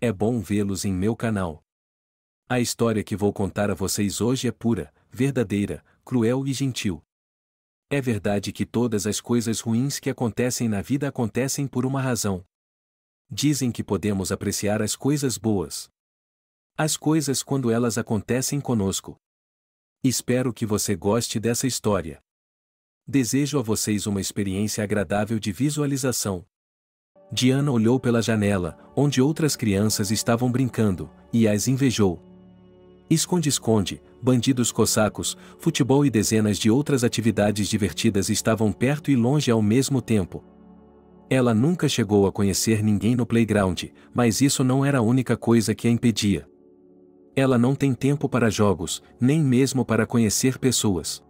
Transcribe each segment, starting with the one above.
É bom vê-los em meu canal. A história que vou contar a vocês hoje é pura, verdadeira, cruel e gentil. É verdade que todas as coisas ruins que acontecem na vida acontecem por uma razão. Dizem que podemos apreciar as coisas boas. As coisas quando elas acontecem conosco. Espero que você goste dessa história. Desejo a vocês uma experiência agradável de visualização. Diana olhou pela janela, onde outras crianças estavam brincando, e as invejou. Esconde-esconde, bandidos cossacos, futebol e dezenas de outras atividades divertidas estavam perto e longe ao mesmo tempo. Ela nunca chegou a conhecer ninguém no playground, mas isso não era a única coisa que a impedia. Ela não tem tempo para jogos, nem mesmo para conhecer pessoas.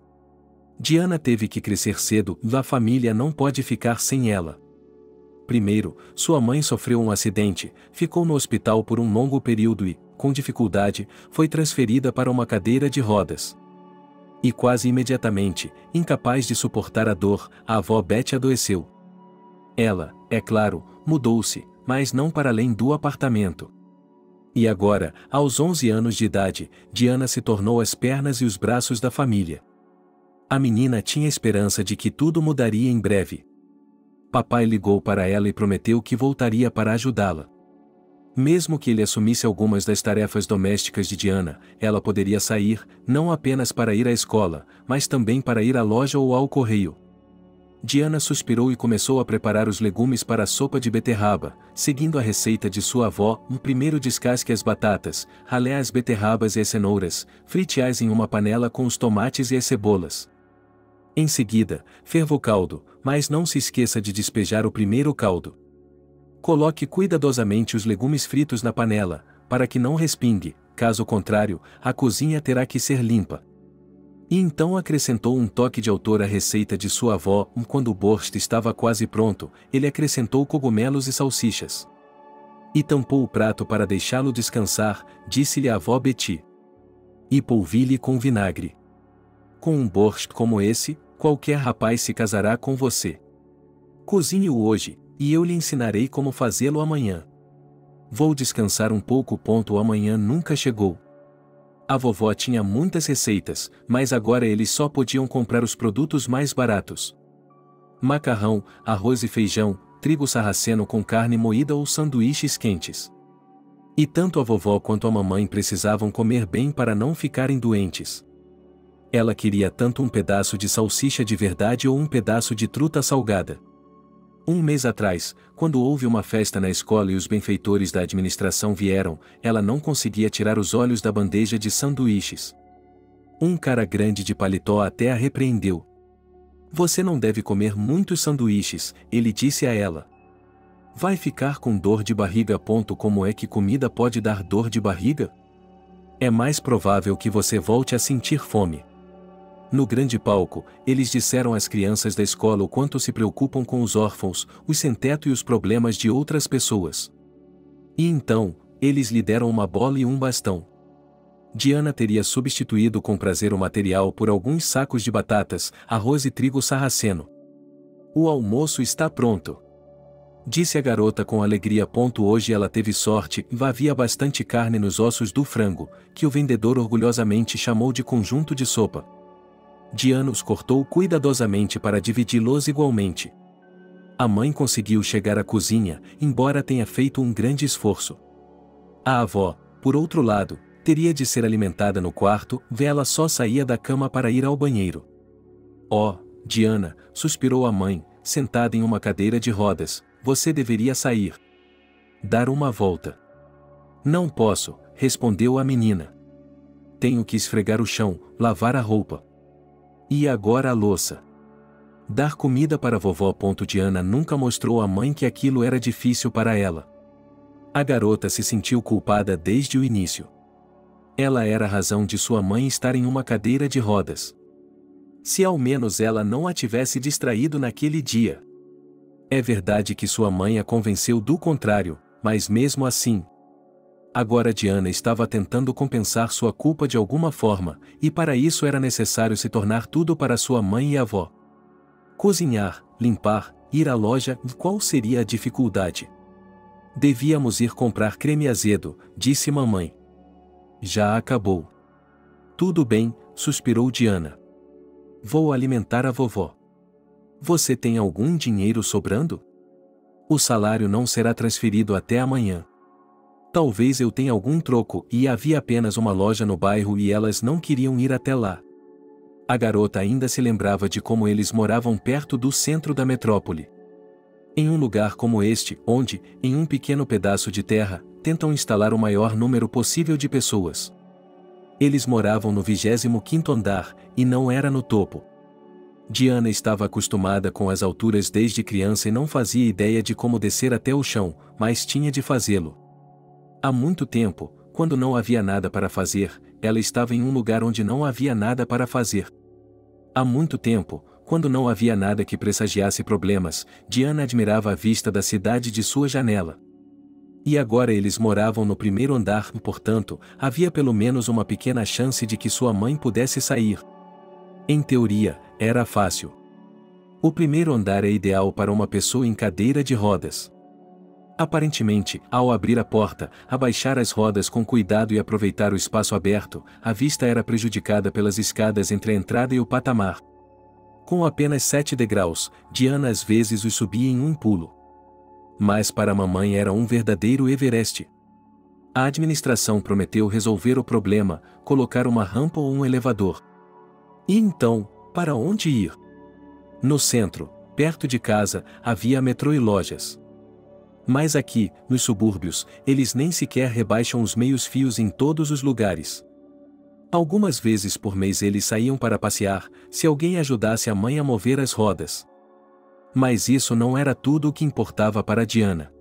Diana teve que crescer cedo, e a família não pode ficar sem ela. Primeiro, sua mãe sofreu um acidente, ficou no hospital por um longo período e, com dificuldade, foi transferida para uma cadeira de rodas. E quase imediatamente, incapaz de suportar a dor, a avó Betty adoeceu. Ela, é claro, mudou-se, mas não para além do apartamento. E agora, aos 11 anos de idade, Diana se tornou as pernas e os braços da família. A menina tinha esperança de que tudo mudaria em breve. Papai ligou para ela e prometeu que voltaria para ajudá-la. Mesmo que ele assumisse algumas das tarefas domésticas de Diana, ela poderia sair, não apenas para ir à escola, mas também para ir à loja ou ao correio. Diana suspirou e começou a preparar os legumes para a sopa de beterraba, seguindo a receita de sua avó. Primeiro descasque as batatas, ralé as beterrabas e as cenouras, frite-as em uma panela com os tomates e as cebolas. Em seguida, ferva o caldo, mas não se esqueça de despejar o primeiro caldo. Coloque cuidadosamente os legumes fritos na panela, para que não respingue, caso contrário, a cozinha terá que ser limpa. E então acrescentou um toque de autor à receita de sua avó. Quando o borscht estava quase pronto, ele acrescentou cogumelos e salsichas. E tampou o prato para deixá-lo descansar, disse-lhe a avó Betty. E polvilhe com vinagre. Com um borscht como esse, qualquer rapaz se casará com você. Cozinhe-o hoje, e eu lhe ensinarei como fazê-lo amanhã. Vou descansar um pouco. O amanhã nunca chegou. A vovó tinha muitas receitas, mas agora eles só podiam comprar os produtos mais baratos. Macarrão, arroz e feijão, trigo sarraceno com carne moída ou sanduíches quentes. E tanto a vovó quanto a mamãe precisavam comer bem para não ficarem doentes. Ela queria tanto um pedaço de salsicha de verdade ou um pedaço de truta salgada. Um mês atrás, quando houve uma festa na escola e os benfeitores da administração vieram, ela não conseguia tirar os olhos da bandeja de sanduíches. Um cara grande de paletó até a repreendeu. Você não deve comer muitos sanduíches, ele disse a ela. Vai ficar com dor de barriga. Como é que comida pode dar dor de barriga? É mais provável que você volte a sentir fome. No grande palco, eles disseram às crianças da escola o quanto se preocupam com os órfãos, os sem-teto e os problemas de outras pessoas. E então, eles lhe deram uma bola e um bastão. Diana teria substituído com prazer o material por alguns sacos de batatas, arroz e trigo sarraceno. O almoço está pronto, disse a garota com alegria. Hoje ela teve sorte, havia bastante carne nos ossos do frango, que o vendedor orgulhosamente chamou de conjunto de sopa. Diana os cortou cuidadosamente para dividi-los igualmente. A mãe conseguiu chegar à cozinha, embora tenha feito um grande esforço. A avó, por outro lado, teria de ser alimentada no quarto, ela só saía da cama para ir ao banheiro. Oh, Diana, suspirou a mãe, sentada em uma cadeira de rodas, você deveria sair. Dar uma volta. Não posso, respondeu a menina. Tenho que esfregar o chão, lavar a roupa. E agora a louça. Dar comida para a vovó. Diana nunca mostrou à mãe que aquilo era difícil para ela. A garota se sentiu culpada desde o início. Ela era a razão de sua mãe estar em uma cadeira de rodas. Se ao menos ela não a tivesse distraído naquele dia. É verdade que sua mãe a convenceu do contrário, mas mesmo assim. Agora Diana estava tentando compensar sua culpa de alguma forma, e para isso era necessário se tornar tudo para sua mãe e avó. Cozinhar, limpar, ir à loja, qual seria a dificuldade? Devíamos ir comprar creme azedo, disse mamãe. Já acabou. Tudo bem, suspirou Diana. Vou alimentar a vovó. Você tem algum dinheiro sobrando? O salário não será transferido até amanhã. Talvez eu tenha algum troco, e havia apenas uma loja no bairro e elas não queriam ir até lá. A garota ainda se lembrava de como eles moravam perto do centro da metrópole. Em um lugar como este, onde, em um pequeno pedaço de terra, tentam instalar o maior número possível de pessoas. Eles moravam no 25º andar, e não era no topo. Diana estava acostumada com as alturas desde criança e não fazia ideia de como descer até o chão, mas tinha de fazê-lo. Há muito tempo, quando não havia nada para fazer, ela estava em um lugar onde não havia nada para fazer. Há muito tempo, quando não havia nada que pressagiasse problemas, Diana admirava a vista da cidade de sua janela. E agora eles moravam no primeiro andar, portanto, havia pelo menos uma pequena chance de que sua mãe pudesse sair. Em teoria, era fácil. O primeiro andar é ideal para uma pessoa em cadeira de rodas. Aparentemente, ao abrir a porta, abaixar as rodas com cuidado e aproveitar o espaço aberto, a vista era prejudicada pelas escadas entre a entrada e o patamar. Com apenas 7 degraus, Diana às vezes os subia em um pulo. Mas para a mamãe era um verdadeiro Everest. A administração prometeu resolver o problema, colocar uma rampa ou um elevador. E então, para onde ir? No centro, perto de casa, havia metrô e lojas. Mas aqui, nos subúrbios, eles nem sequer rebaixam os meios-fios em todos os lugares. Algumas vezes por mês eles saíam para passear, se alguém ajudasse a mãe a mover as rodas. Mas isso não era tudo o que importava para Diana.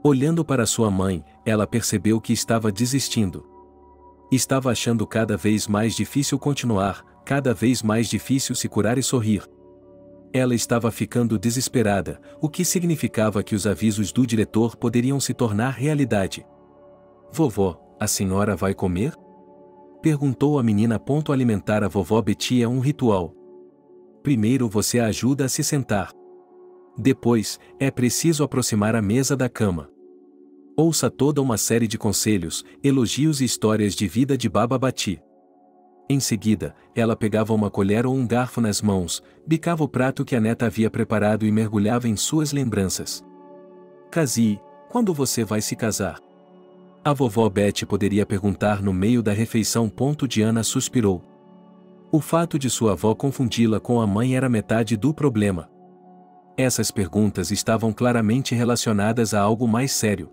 Olhando para sua mãe, ela percebeu que estava desistindo. Estava achando cada vez mais difícil continuar, cada vez mais difícil se curar e sorrir. Ela estava ficando desesperada, o que significava que os avisos do diretor poderiam se tornar realidade. Vovó, a senhora vai comer? Perguntou a menina. Alimentar a vovó Betty é um ritual. Primeiro você a ajuda a se sentar. Depois, é preciso aproximar a mesa da cama. Ouça toda uma série de conselhos, elogios e histórias de vida de Baba Betty. Em seguida, ela pegava uma colher ou um garfo nas mãos, bicava o prato que a neta havia preparado e mergulhava em suas lembranças. Cassie, quando você vai se casar? A vovó Betty poderia perguntar no meio da refeição. Diana suspirou. O fato de sua avó confundi-la com a mãe era metade do problema. Essas perguntas estavam claramente relacionadas a algo mais sério.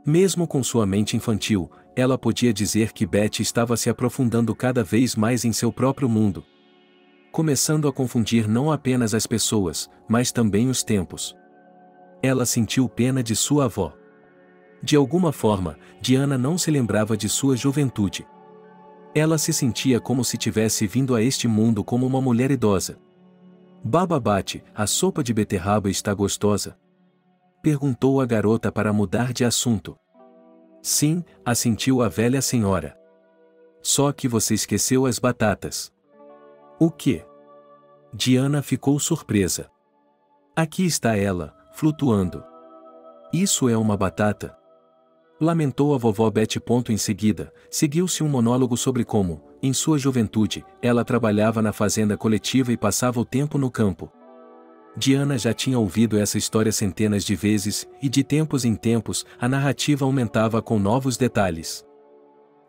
Mesmo com sua mente infantil, ela podia dizer que Betty estava se aprofundando cada vez mais em seu próprio mundo. Começando a confundir não apenas as pessoas, mas também os tempos. Ela sentiu pena de sua avó. De alguma forma, Diana não se lembrava de sua juventude. Ela se sentia como se tivesse vindo a este mundo como uma mulher idosa. Baba Betty, a sopa de beterraba está gostosa? Perguntou a garota para mudar de assunto. Sim, assentiu a velha senhora. Só que você esqueceu as batatas. O quê? Diana ficou surpresa. Aqui está ela, flutuando. Isso é uma batata? Lamentou a vovó Betty. Em seguida, seguiu-se um monólogo sobre como, em sua juventude, ela trabalhava na fazenda coletiva e passava o tempo no campo. Diana já tinha ouvido essa história centenas de vezes, e de tempos em tempos, a narrativa aumentava com novos detalhes.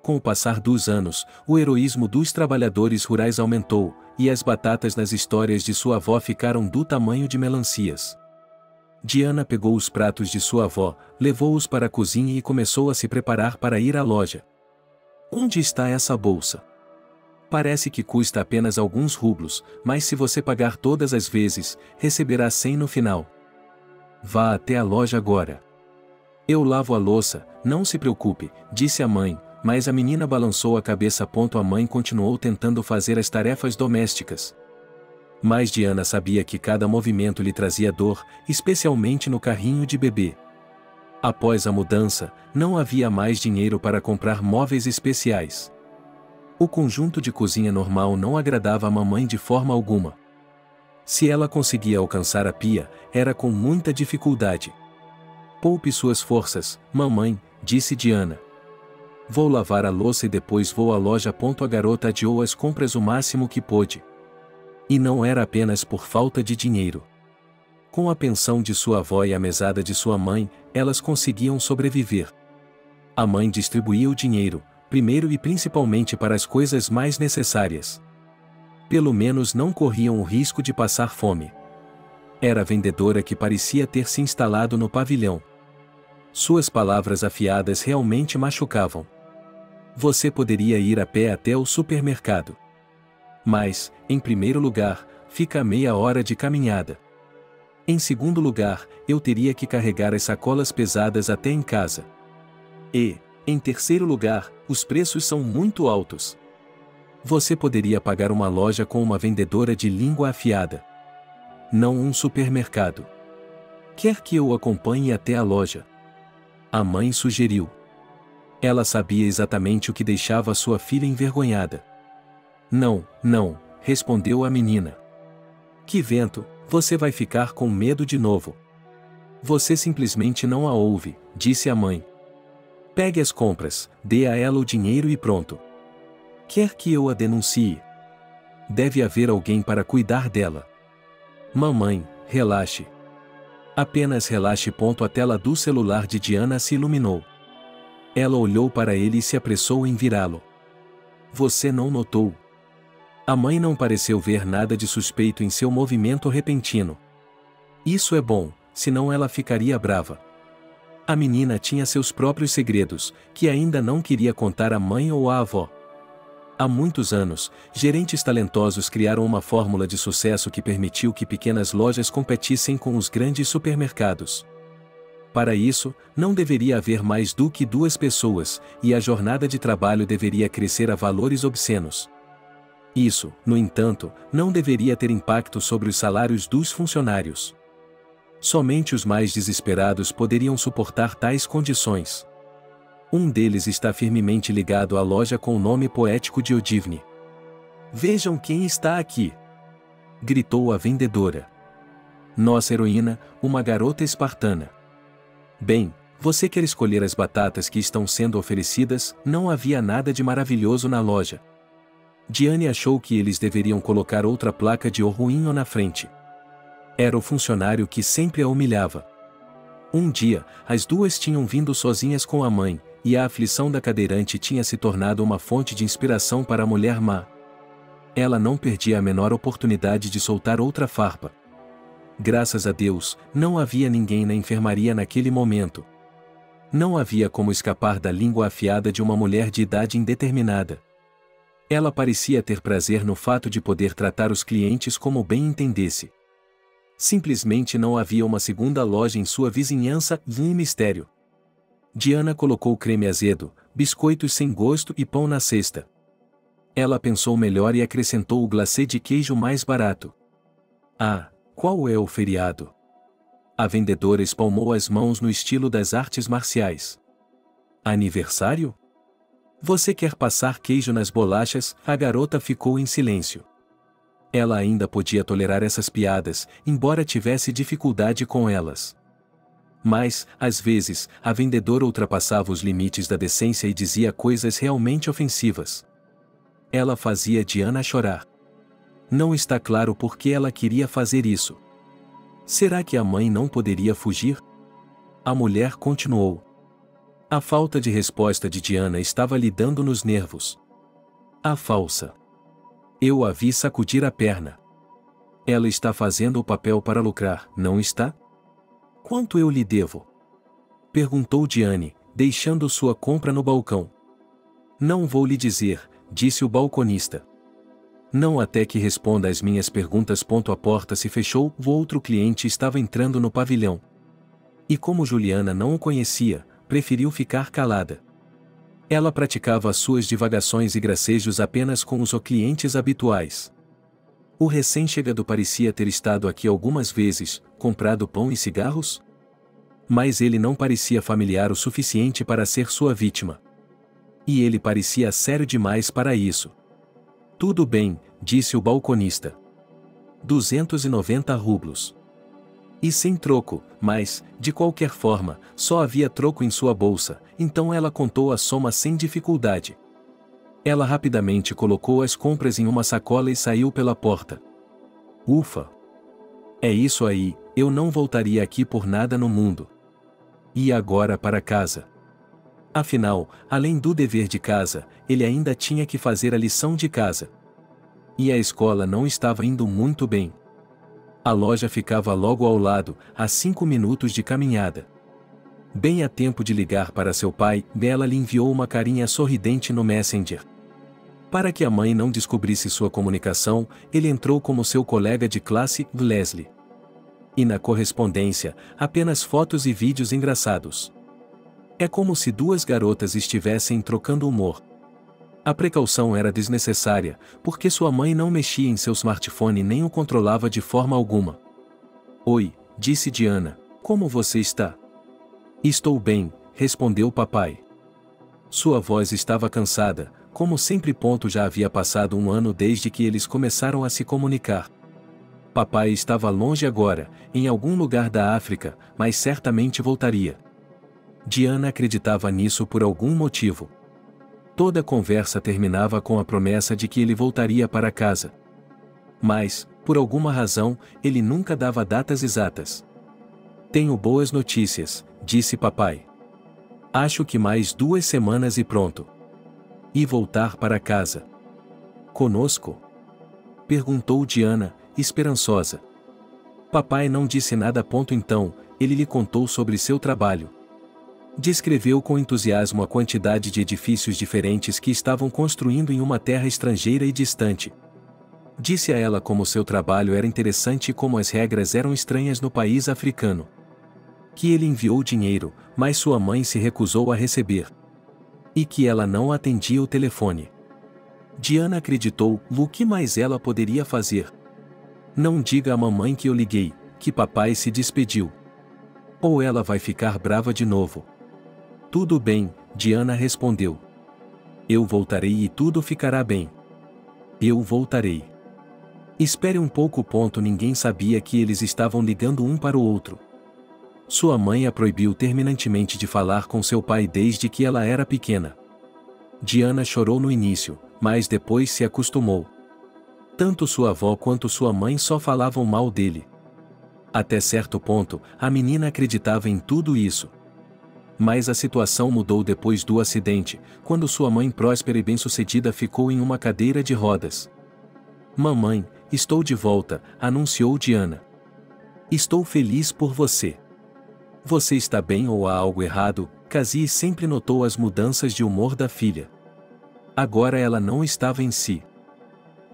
Com o passar dos anos, o heroísmo dos trabalhadores rurais aumentou, e as batatas nas histórias de sua avó ficaram do tamanho de melancias. Diana pegou os pratos de sua avó, levou-os para a cozinha e começou a se preparar para ir à loja. Onde está essa bolsa? Parece que custa apenas alguns rublos, mas se você pagar todas as vezes, receberá 100 no final. Vá até a loja agora. Eu lavo a louça, não se preocupe, disse a mãe, mas a menina balançou a cabeça. A mãe continuou tentando fazer as tarefas domésticas. Mas Diana sabia que cada movimento lhe trazia dor, especialmente no carrinho de bebê. Após a mudança, não havia mais dinheiro para comprar móveis especiais. O conjunto de cozinha normal não agradava a mamãe de forma alguma. Se ela conseguia alcançar a pia, era com muita dificuldade. Poupe suas forças, mamãe, disse Diana. Vou lavar a louça e depois vou à loja. A garota adiou as compras o máximo que pôde. E não era apenas por falta de dinheiro. Com a pensão de sua avó e a mesada de sua mãe, elas conseguiam sobreviver. A mãe distribuía o dinheiro, primeiro e principalmente para as coisas mais necessárias. Pelo menos não corriam o risco de passar fome. Era a vendedora que parecia ter se instalado no pavilhão. Suas palavras afiadas realmente machucavam. Você poderia ir a pé até o supermercado. Mas, em primeiro lugar, fica a meia hora de caminhada. Em segundo lugar, eu teria que carregar as sacolas pesadas até em casa. E, em terceiro lugar, os preços são muito altos. Você poderia pagar uma loja com uma vendedora de língua afiada. Não um supermercado. Quer que eu acompanhe até a loja? A mãe sugeriu. Ela sabia exatamente o que deixava sua filha envergonhada. Não, não, respondeu a menina. Que vento, você vai ficar com medo de novo. Você simplesmente não a ouve, disse a mãe. Pegue as compras, dê a ela o dinheiro e pronto. Quer que eu a denuncie? Deve haver alguém para cuidar dela. Mamãe, relaxe. Apenas relaxe. A tela do celular de Diana se iluminou. Ela olhou para ele e se apressou em virá-lo. Você não notou? A mãe não pareceu ver nada de suspeito em seu movimento repentino. Isso é bom, senão ela ficaria brava. A menina tinha seus próprios segredos, que ainda não queria contar à mãe ou à avó. Há muitos anos, gerentes talentosos criaram uma fórmula de sucesso que permitiu que pequenas lojas competissem com os grandes supermercados. Para isso, não deveria haver mais do que 2 pessoas, e a jornada de trabalho deveria crescer a valores obscenos. Isso, no entanto, não deveria ter impacto sobre os salários dos funcionários. Somente os mais desesperados poderiam suportar tais condições. Um deles está firmemente ligado à loja com o nome poético de Odivne. Vejam quem está aqui! Gritou a vendedora. Nossa heroína, uma garota espartana. Bem, você quer escolher as batatas que estão sendo oferecidas? Não havia nada de maravilhoso na loja. Diane achou que eles deveriam colocar outra placa de ruim na frente. Era o funcionário que sempre a humilhava. Um dia, as duas tinham vindo sozinhas com a mãe, e a aflição da cadeirante tinha se tornado uma fonte de inspiração para a mulher má. Ela não perdia a menor oportunidade de soltar outra farpa. Graças a Deus, não havia ninguém na enfermaria naquele momento. Não havia como escapar da língua afiada de uma mulher de idade indeterminada. Ela parecia ter prazer no fato de poder tratar os clientes como bem entendesse. Simplesmente não havia uma segunda loja em sua vizinhança e um mistério. Diana colocou creme azedo, biscoitos sem gosto e pão na cesta. Ela pensou melhor e acrescentou o glacê de queijo mais barato. Ah, qual é o feriado? A vendedora espalmou as mãos no estilo das artes marciais. Aniversário? Você quer passar queijo nas bolachas? A garota ficou em silêncio. Ela ainda podia tolerar essas piadas, embora tivesse dificuldade com elas. Mas, às vezes, a vendedora ultrapassava os limites da decência e dizia coisas realmente ofensivas. Ela fazia Diana chorar. Não está claro por que ela queria fazer isso. Será que a mãe não poderia fugir? A mulher continuou. A falta de resposta de Diana estava lhe dando nos nervos. A falsa. Eu a vi sacudir a perna. Ela está fazendo o papel para lucrar, não está? Quanto eu lhe devo? Perguntou Diane, deixando sua compra no balcão. Não vou lhe dizer, disse o balconista. Não até que responda às minhas perguntas. A porta se fechou, o outro cliente estava entrando no pavilhão. E como Juliana não o conhecia, preferiu ficar calada. Ela praticava as suas divagações e gracejos apenas com os clientes habituais. O recém-chegado parecia ter estado aqui algumas vezes, comprado pão e cigarros? Mas ele não parecia familiar o suficiente para ser sua vítima. E ele parecia sério demais para isso. Tudo bem, disse o balconista. 290 rublos. E sem troco, mas, de qualquer forma, só havia troco em sua bolsa, então ela contou a soma sem dificuldade. Ela rapidamente colocou as compras em uma sacola e saiu pela porta. Ufa! É isso aí, eu não voltaria aqui por nada no mundo. E agora para casa. Afinal, além do dever de casa, ele ainda tinha que fazer a lição de casa. E a escola não estava indo muito bem. A loja ficava logo ao lado, a 5 minutos de caminhada. Bem a tempo de ligar para seu pai, Bella lhe enviou uma carinha sorridente no Messenger. Para que a mãe não descobrisse sua comunicação, ele entrou como seu colega de classe, Leslie. E na correspondência, apenas fotos e vídeos engraçados. É como se duas garotas estivessem trocando humor. A precaução era desnecessária, porque sua mãe não mexia em seu smartphone nem o controlava de forma alguma. Oi, disse Diana, como você está? Estou bem, respondeu papai. Sua voz estava cansada, como sempre. Já havia passado um ano desde que eles começaram a se comunicar. Papai estava longe agora, em algum lugar da África, mas certamente voltaria. Diana acreditava nisso por algum motivo. Toda a conversa terminava com a promessa de que ele voltaria para casa. Mas, por alguma razão, ele nunca dava datas exatas. Tenho boas notícias, disse papai. Acho que mais 2 semanas e pronto. E voltar para casa. Conosco? Perguntou Diana, esperançosa. Papai não disse nada. Então, ele lhe contou sobre seu trabalho. Descreveu com entusiasmo a quantidade de edifícios diferentes que estavam construindo em uma terra estrangeira e distante. Disse a ela como seu trabalho era interessante e como as regras eram estranhas no país africano. Que ele enviou dinheiro, mas sua mãe se recusou a receber. E que ela não atendia o telefone. Diana acreditou. O que mais ela poderia fazer? Não diga à mamãe que eu liguei, que papai se despediu. Ou ela vai ficar brava de novo. Tudo bem, Diana respondeu. Eu voltarei e tudo ficará bem. Eu voltarei. Espere um pouco. Ninguém sabia que eles estavam ligando um para o outro. Sua mãe a proibiu terminantemente de falar com seu pai desde que ela era pequena. Diana chorou no início, mas depois se acostumou. Tanto sua avó quanto sua mãe só falavam mal dele. Até certo ponto, a menina acreditava em tudo isso. Mas a situação mudou depois do acidente, quando sua mãe próspera e bem-sucedida ficou em uma cadeira de rodas. Mamãe, estou de volta, anunciou Diana. Estou feliz por você. Você está bem ou há algo errado? Cassie sempre notou as mudanças de humor da filha. Agora ela não estava em si.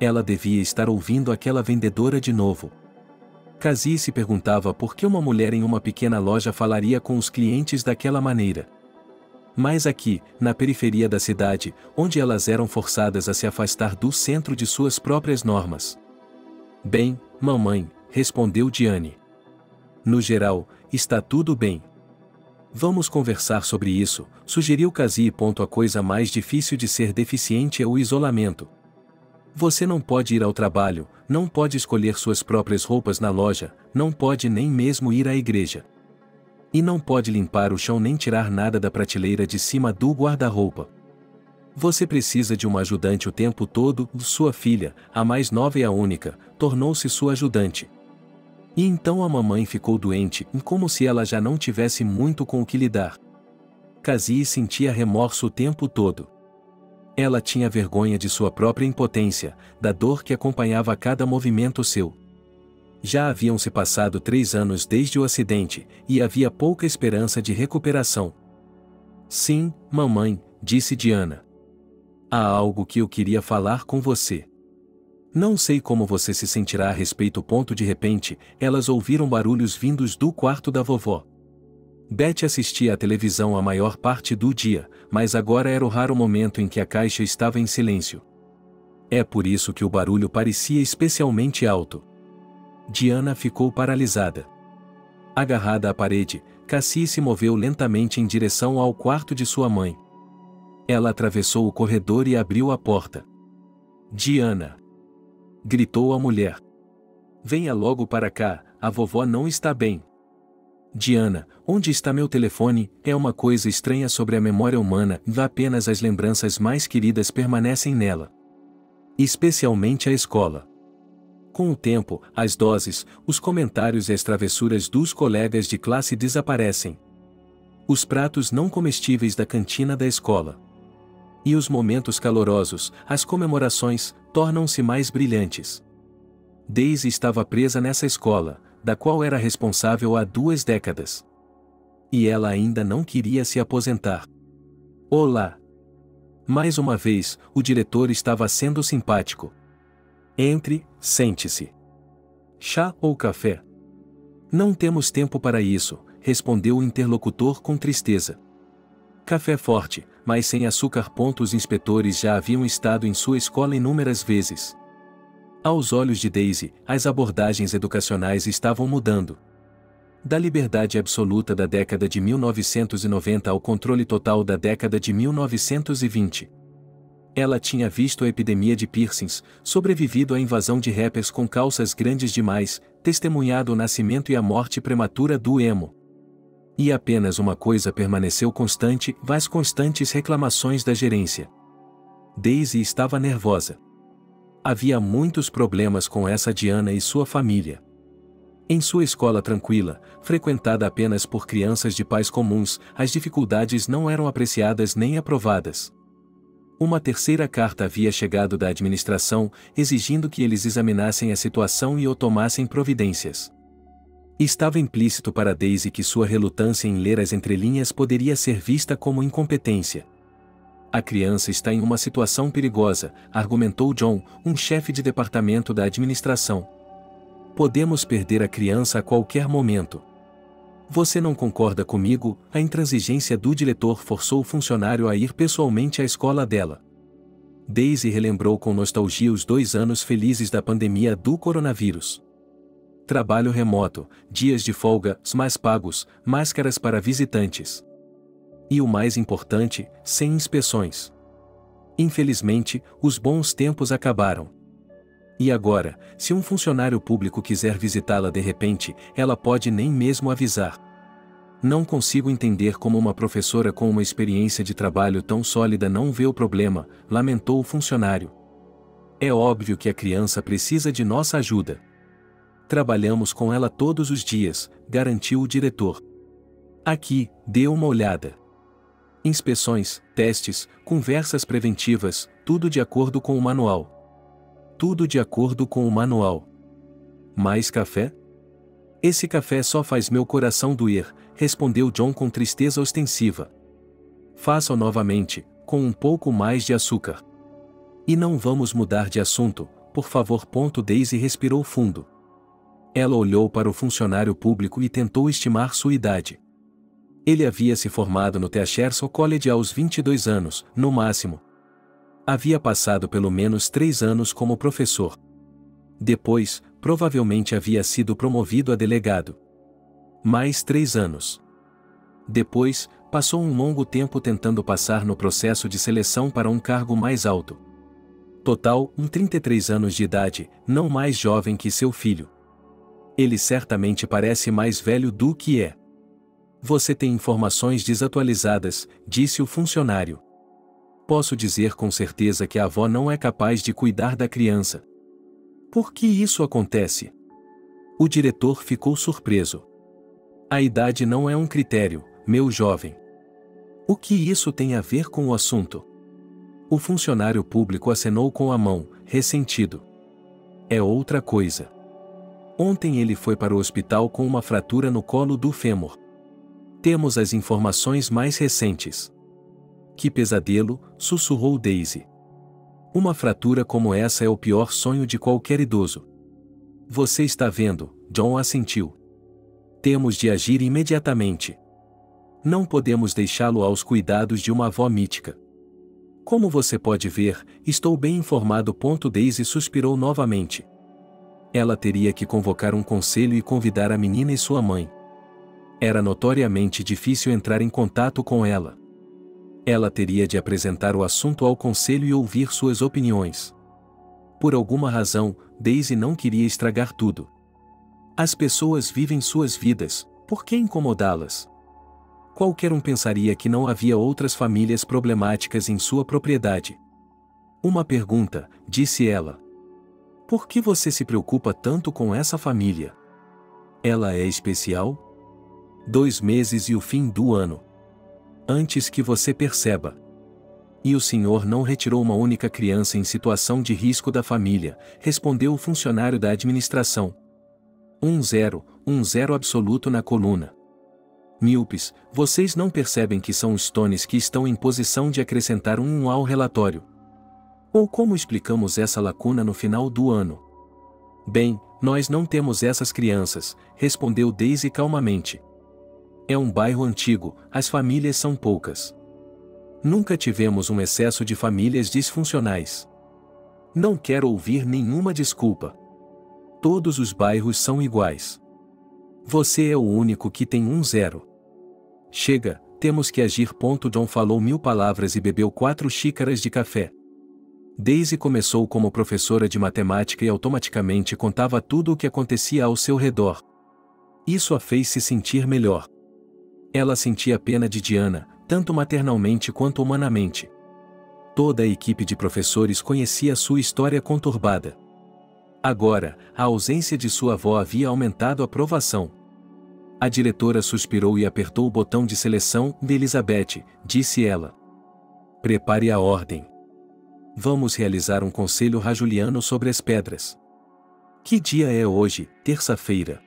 Ela devia estar ouvindo aquela vendedora de novo. Cassie se perguntava por que uma mulher em uma pequena loja falaria com os clientes daquela maneira. Mas aqui, na periferia da cidade, onde elas eram forçadas a se afastar do centro de suas próprias normas. Bem, mamãe, respondeu Diane. No geral, está tudo bem. Vamos conversar sobre isso, sugeriu Cassie. A coisa mais difícil de ser deficiente é o isolamento. Você não pode ir ao trabalho, não pode escolher suas próprias roupas na loja, não pode nem mesmo ir à igreja. E não pode limpar o chão nem tirar nada da prateleira de cima do guarda-roupa. Você precisa de uma ajudante o tempo todo. Sua filha, a mais nova e a única, tornou-se sua ajudante. E então a mamãe ficou doente, como se ela já não tivesse muito com o que lidar. Cassie sentia remorso o tempo todo. Ela tinha vergonha de sua própria impotência, da dor que acompanhava cada movimento seu. Já haviam se passado 3 anos desde o acidente, e havia pouca esperança de recuperação. Sim, mamãe, disse Diana. Há algo que eu queria falar com você. Não sei como você se sentirá a respeito. De repente, elas ouviram barulhos vindos do quarto da vovó. Beth assistia à televisão a maior parte do dia, mas agora era o raro momento em que a caixa estava em silêncio. É por isso que o barulho parecia especialmente alto. Diana ficou paralisada. Agarrada à parede, Cassie se moveu lentamente em direção ao quarto de sua mãe. Ela atravessou o corredor e abriu a porta. Diana! Gritou a mulher. Venha logo para cá, a vovó não está bem. Diana, onde está meu telefone? É uma coisa estranha sobre a memória humana, apenas as lembranças mais queridas permanecem nela. Especialmente a escola. Com o tempo, as doses, os comentários e as travessuras dos colegas de classe desaparecem. Os pratos não comestíveis da cantina da escola. E os momentos calorosos, as comemorações, tornam-se mais brilhantes. Daisy estava presa nessa escola, da qual era responsável há 2 décadas. E ela ainda não queria se aposentar. Olá! Mais uma vez, o diretor estava sendo simpático. Entre, sente-se. Chá ou café? Não temos tempo para isso, respondeu o interlocutor com tristeza. Café forte, mas sem açúcar. Os inspetores já haviam estado em sua escola inúmeras vezes. Aos olhos de Daisy, as abordagens educacionais estavam mudando. Da liberdade absoluta da década de 1990 ao controle total da década de 1920. Ela tinha visto a epidemia de piercings, sobrevivido à invasão de rappers com calças grandes demais, testemunhado o nascimento e a morte prematura do emo. E apenas uma coisa permaneceu constante: as constantes reclamações da gerência. Daisy estava nervosa. Havia muitos problemas com essa Diana e sua família. Em sua escola tranquila, frequentada apenas por crianças de pais comuns, as dificuldades não eram apreciadas nem aprovadas. Uma terceira carta havia chegado da administração, exigindo que eles examinassem a situação e ou tomassem providências. Estava implícito para Daisy que sua relutância em ler as entrelinhas poderia ser vista como incompetência. A criança está em uma situação perigosa, argumentou John, um chefe de departamento da administração. Podemos perder a criança a qualquer momento. Você não concorda comigo? A intransigência do diretor forçou o funcionário a ir pessoalmente à escola dela. Daisy relembrou com nostalgia os 2 anos felizes da pandemia do coronavírus. Trabalho remoto, dias de folga, mais pagos, máscaras para visitantes. E o mais importante, sem inspeções. Infelizmente, os bons tempos acabaram. E agora, se um funcionário público quiser visitá-la de repente, ela pode nem mesmo avisar. Não consigo entender como uma professora com uma experiência de trabalho tão sólida não vê o problema, lamentou o funcionário. É óbvio que a criança precisa de nossa ajuda. Trabalhamos com ela todos os dias, garantiu o diretor. Aqui, dê uma olhada. Inspeções, testes, conversas preventivas, tudo de acordo com o manual. Tudo de acordo com o manual. Mais café? Esse café só faz meu coração doer, respondeu John com tristeza ostensiva. Faça-o novamente, com um pouco mais de açúcar. E não vamos mudar de assunto, por favor. Daisy respirou fundo. Ela olhou para o funcionário público e tentou estimar sua idade. Ele havia se formado no Teacherso College aos 22 anos, no máximo. Havia passado pelo menos 3 anos como professor. Depois, provavelmente havia sido promovido a delegado. Mais 3 anos. Depois, passou um longo tempo tentando passar no processo de seleção para um cargo mais alto. Total, 33 anos de idade, não mais jovem que seu filho. Ele certamente parece mais velho do que é. Você tem informações desatualizadas, disse o funcionário. Posso dizer com certeza que a avó não é capaz de cuidar da criança. Por que isso acontece? O diretor ficou surpreso. A idade não é um critério, meu jovem. O que isso tem a ver com o assunto? O funcionário público acenou com a mão, ressentido. É outra coisa. Ontem ele foi para o hospital com uma fratura no colo do fêmur. Temos as informações mais recentes. Que pesadelo, sussurrou Daisy. Uma fratura como essa é o pior sonho de qualquer idoso. Você está vendo, John assentiu. Temos de agir imediatamente. Não podemos deixá-lo aos cuidados de uma avó mítica. Como você pode ver, estou bem informado. Daisy suspirou novamente. Ela teria que convocar um conselho e convidar a menina e sua mãe. Era notoriamente difícil entrar em contato com ela. Ela teria de apresentar o assunto ao conselho e ouvir suas opiniões. Por alguma razão, Daisy não queria estragar tudo. As pessoas vivem suas vidas, por que incomodá-las? Qualquer um pensaria que não havia outras famílias problemáticas em sua propriedade. Uma pergunta, disse ela. Por que você se preocupa tanto com essa família? Ela é especial? 2 meses e o fim do ano. Antes que você perceba. E o senhor não retirou uma única criança em situação de risco da família, respondeu o funcionário da administração. 1-0 absoluto na coluna. Míopes, vocês não percebem que são os Stones que estão em posição de acrescentar um ao relatório. Ou como explicamos essa lacuna no final do ano? Bem, nós não temos essas crianças, respondeu Daisy calmamente. É um bairro antigo, as famílias são poucas. Nunca tivemos um excesso de famílias disfuncionais. Não quero ouvir nenhuma desculpa. Todos os bairros são iguais. Você é o único que tem 1-0. Chega, temos que agir. John falou 1000 palavras e bebeu 4 xícaras de café. Daisy começou como professora de matemática e automaticamente contava tudo o que acontecia ao seu redor. Isso a fez se sentir melhor. Ela sentia pena de Diana, tanto maternalmente quanto humanamente. Toda a equipe de professores conhecia sua história conturbada. Agora, a ausência de sua avó havia aumentado a provação. A diretora suspirou e apertou o botão de seleção de Elizabeth, disse ela. Prepare a ordem. Vamos realizar um conselho rajuliano sobre as pedras. Que dia é hoje, terça-feira?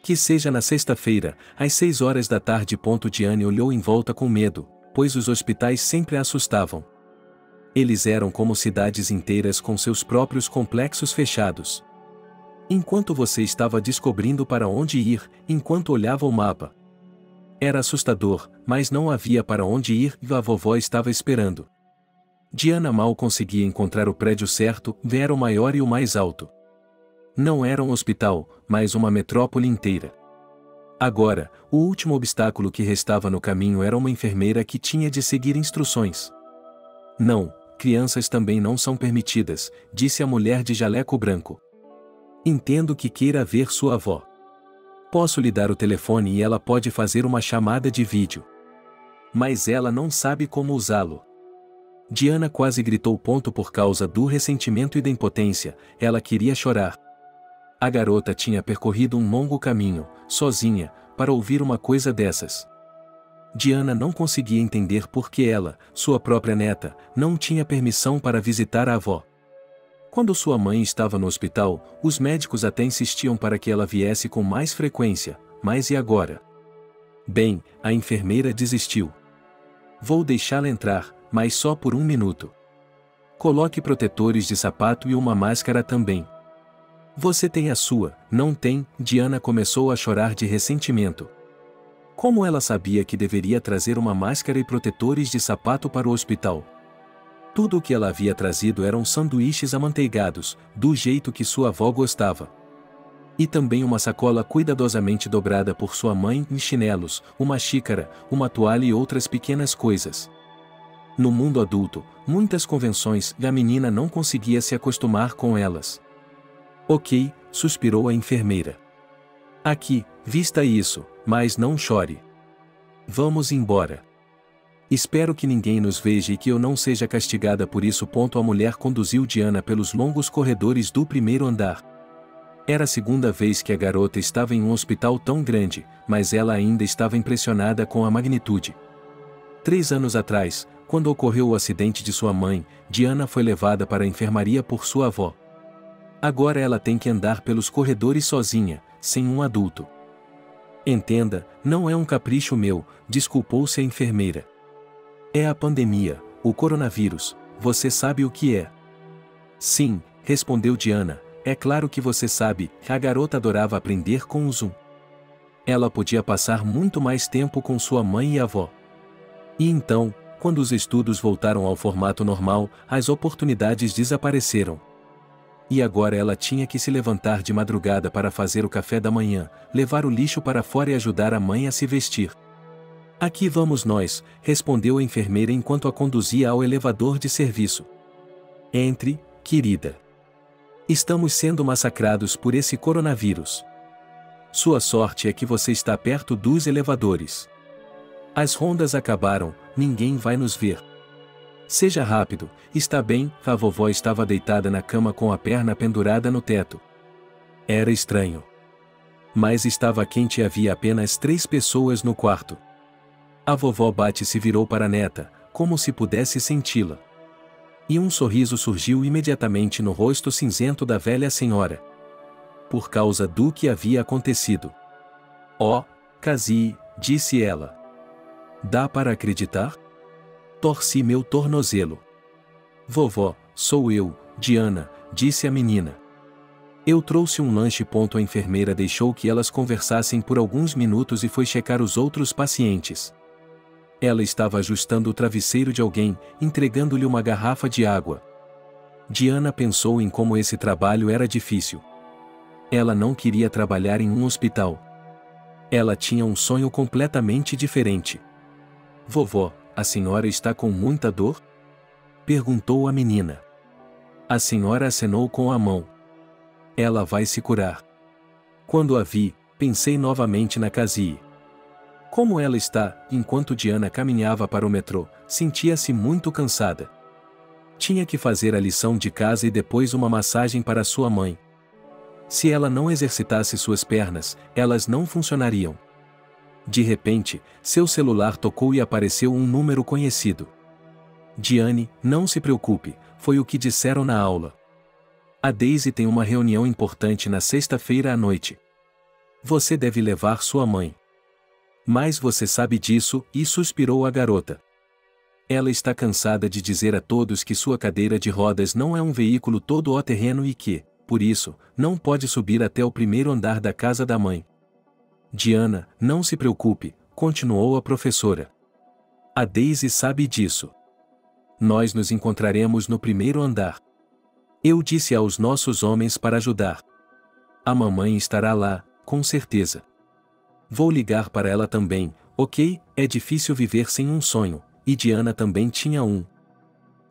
Que seja na sexta-feira, às 6 horas da tarde. Diane olhou em volta com medo, pois os hospitais sempre a assustavam. Eles eram como cidades inteiras com seus próprios complexos fechados. Enquanto você estava descobrindo para onde ir, enquanto olhava o mapa. Era assustador, mas não havia para onde ir e a vovó estava esperando. Diana mal conseguia encontrar o prédio certo, era o maior e o mais alto. Não era um hospital, mas uma metrópole inteira. Agora, o último obstáculo que restava no caminho era uma enfermeira que tinha de seguir instruções. Não, crianças também não são permitidas, disse a mulher de jaleco branco. Entendo que queira ver sua avó. Posso lhe dar o telefone e ela pode fazer uma chamada de vídeo. Mas ela não sabe como usá-lo. Diana quase gritou. Por causa do ressentimento e da impotência, ela queria chorar. A garota tinha percorrido um longo caminho, sozinha, para ouvir uma coisa dessas. Diana não conseguia entender por que ela, sua própria neta, não tinha permissão para visitar a avó. Quando sua mãe estava no hospital, os médicos até insistiam para que ela viesse com mais frequência, mas e agora? Bem, a enfermeira desistiu. Vou deixá-la entrar, mas só por 1 minuto. Coloque protetores de sapato e uma máscara também. Você tem a sua, não tem? Diana começou a chorar de ressentimento. Como ela sabia que deveria trazer uma máscara e protetores de sapato para o hospital? Tudo o que ela havia trazido eram sanduíches amanteigados, do jeito que sua avó gostava. E também uma sacola cuidadosamente dobrada por sua mãe em chinelos, uma xícara, uma toalha e outras pequenas coisas. No mundo adulto, muitas convenções e a menina não conseguia se acostumar com elas. Ok, suspirou a enfermeira. Aqui, vista isso, mas não chore. Vamos embora. Espero que ninguém nos veja e que eu não seja castigada por isso. A mulher conduziu Diana pelos longos corredores do primeiro andar. Era a segunda vez que a garota estava em um hospital tão grande, mas ela ainda estava impressionada com a magnitude. 3 anos atrás, quando ocorreu o acidente de sua mãe, Diana foi levada para a enfermaria por sua avó. Agora ela tem que andar pelos corredores sozinha, sem um adulto. Entenda, não é um capricho meu, desculpou-se a enfermeira. É a pandemia, o coronavírus, você sabe o que é? Sim, respondeu Diana, é claro que você sabe, a garota adorava aprender com o Zoom. Ela podia passar muito mais tempo com sua mãe e avó. E então, quando os estudos voltaram ao formato normal, as oportunidades desapareceram. E agora ela tinha que se levantar de madrugada para fazer o café da manhã, levar o lixo para fora e ajudar a mãe a se vestir. Aqui vamos nós, respondeu a enfermeira enquanto a conduzia ao elevador de serviço. Entre, querida. Estamos sendo massacrados por esse coronavírus. Sua sorte é que você está perto dos elevadores. As rondas acabaram, ninguém vai nos ver. Seja rápido, está bem? A vovó estava deitada na cama com a perna pendurada no teto. Era estranho. Mas estava quente e havia apenas 3 pessoas no quarto. A vovó Bate se virou para a neta, como se pudesse senti-la. E um sorriso surgiu imediatamente no rosto cinzento da velha senhora. Por causa do que havia acontecido. Oh, Cassie, disse ela. Dá para acreditar? Torci meu tornozelo. Vovó, sou eu, Diana, disse a menina. Eu trouxe um lanche. A enfermeira deixou que elas conversassem por alguns minutos e foi checar os outros pacientes. Ela estava ajustando o travesseiro de alguém, entregando-lhe uma garrafa de água. Diana pensou em como esse trabalho era difícil. Ela não queria trabalhar em um hospital. Ela tinha um sonho completamente diferente. Vovó, a senhora está com muita dor? Perguntou a menina. A senhora acenou com a mão. Ela vai se curar. Quando a vi, pensei novamente na Cassie. Como ela está? Enquanto Diana caminhava para o metrô, sentia-se muito cansada. Tinha que fazer a lição de casa e depois uma massagem para sua mãe. Se ela não exercitasse suas pernas, elas não funcionariam. De repente, seu celular tocou e apareceu um número conhecido. Diane, não se preocupe, foi o que disseram na aula. A Daisy tem uma reunião importante na sexta-feira à noite. Você deve levar sua mãe. Mas você sabe disso, e suspirou a garota. Ela está cansada de dizer a todos que sua cadeira de rodas não é um veículo todo-terreno e que, por isso, não pode subir até o primeiro andar da casa da mãe. Diana, não se preocupe, continuou a professora. A Daisy sabe disso. Nós nos encontraremos no primeiro andar. Eu disse aos nossos homens para ajudar. A mamãe estará lá, com certeza. Vou ligar para ela também, ok? É difícil viver sem um sonho, e Diana também tinha um.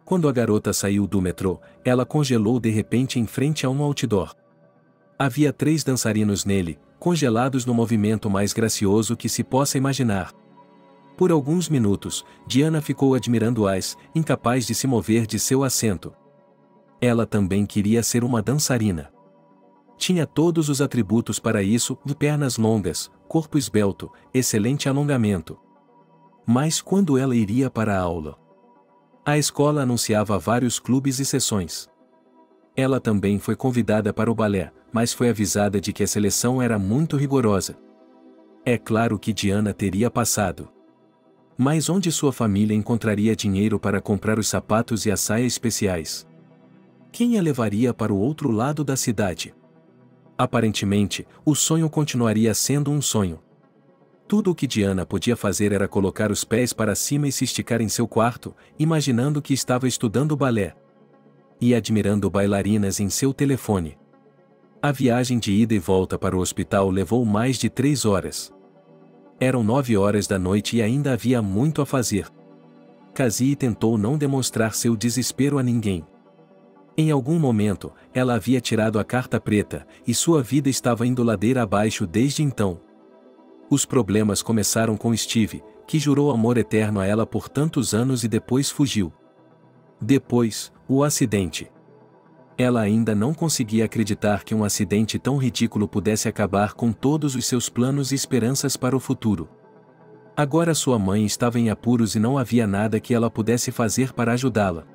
Quando a garota saiu do metrô, ela congelou de repente em frente a um outdoor. Havia 3 dançarinos nele, congelados no movimento mais gracioso que se possa imaginar. Por alguns minutos, Diana ficou admirando-as, incapaz de se mover de seu assento. Ela também queria ser uma dançarina. Tinha todos os atributos para isso, pernas longas, corpo esbelto, excelente alongamento. Mas quando ela iria para a aula? A escola anunciava vários clubes e sessões. Ela também foi convidada para o balé, mas foi avisada de que a seleção era muito rigorosa. É claro que Diana teria passado. Mas onde sua família encontraria dinheiro para comprar os sapatos e as saias especiais? Quem a levaria para o outro lado da cidade? Aparentemente, o sonho continuaria sendo um sonho. Tudo o que Diana podia fazer era colocar os pés para cima e se esticar em seu quarto, imaginando que estava estudando balé. E admirando bailarinas em seu telefone. A viagem de ida e volta para o hospital levou mais de 3 horas. Eram 9 horas da noite e ainda havia muito a fazer. Cassie tentou não demonstrar seu desespero a ninguém. Em algum momento, ela havia tirado a carta preta, e sua vida estava indo ladeira abaixo desde então. Os problemas começaram com Steve, que jurou amor eterno a ela por tantos anos e depois fugiu. Depois, o acidente. Ela ainda não conseguia acreditar que um acidente tão ridículo pudesse acabar com todos os seus planos e esperanças para o futuro. Agora sua mãe estava em apuros e não havia nada que ela pudesse fazer para ajudá-la.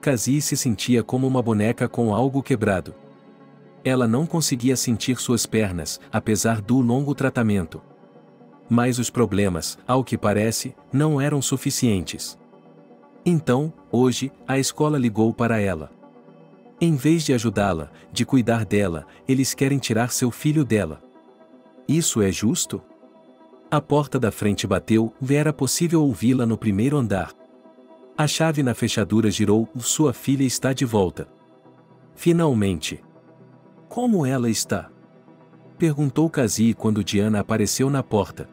Cassie se sentia como uma boneca com algo quebrado. Ela não conseguia sentir suas pernas, apesar do longo tratamento. Mas os problemas, ao que parece, não eram suficientes. Então, hoje, a escola ligou para ela. Em vez de ajudá-la, de cuidar dela, eles querem tirar seu filho dela. Isso é justo? A porta da frente bateu, e era possível ouvi-la no primeiro andar. A chave na fechadura girou, sua filha está de volta. Finalmente. Como ela está? Perguntou Cassie quando Diana apareceu na porta.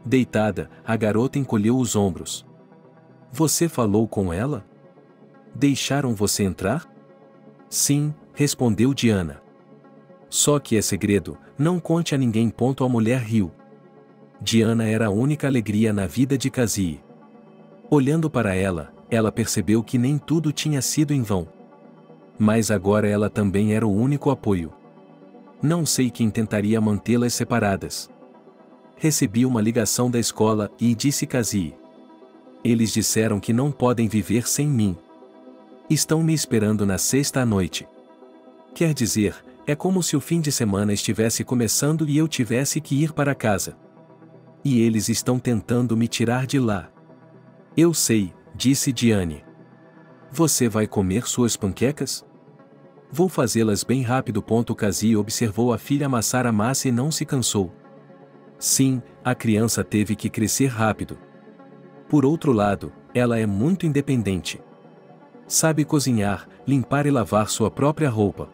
Deitada, a garota encolheu os ombros. Você falou com ela? Deixaram você entrar? Sim, respondeu Diana. Só que é segredo, Não conte a ninguém. A mulher riu. Diana era a única alegria na vida de Cassie. Olhando para ela, ela percebeu que nem tudo tinha sido em vão. Mas agora ela também era o único apoio. Não sei quem tentaria mantê-las separadas. Recebi uma ligação da escola e disse Cassie. Eles disseram que não podem viver sem mim. Estão me esperando na sexta à noite. Quer dizer, é como se o fim de semana estivesse começando e eu tivesse que ir para casa. E eles estão tentando me tirar de lá. Eu sei, disse Diane. Você vai comer suas panquecas? Vou fazê-las bem rápido. Cassie observou a filha amassar a massa e não se cansou. Sim, a criança teve que crescer rápido. Por outro lado, ela é muito independente. Sabe cozinhar, limpar e lavar sua própria roupa.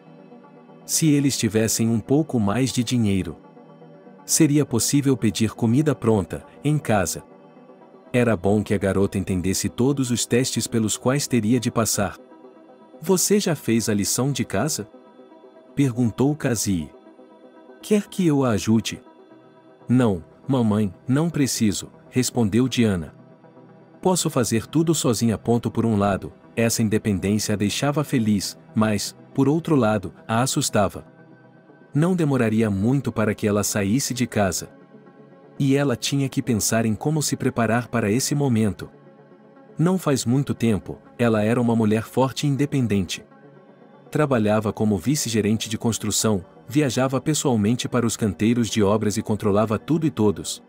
Se eles tivessem um pouco mais de dinheiro, seria possível pedir comida pronta, em casa. Era bom que a garota entendesse todos os testes pelos quais teria de passar. Você já fez a lição de casa? Perguntou Cassie. Quer que eu a ajude? Não, mamãe, não preciso, respondeu Diana. Posso fazer tudo sozinha. Por um lado, essa independência a deixava feliz, mas, por outro lado, a assustava. Não demoraria muito para que ela saísse de casa. E ela tinha que pensar em como se preparar para esse momento. Não faz muito tempo, ela era uma mulher forte e independente. Trabalhava como vice-gerente de construção, viajava pessoalmente para os canteiros de obras e controlava tudo e todos.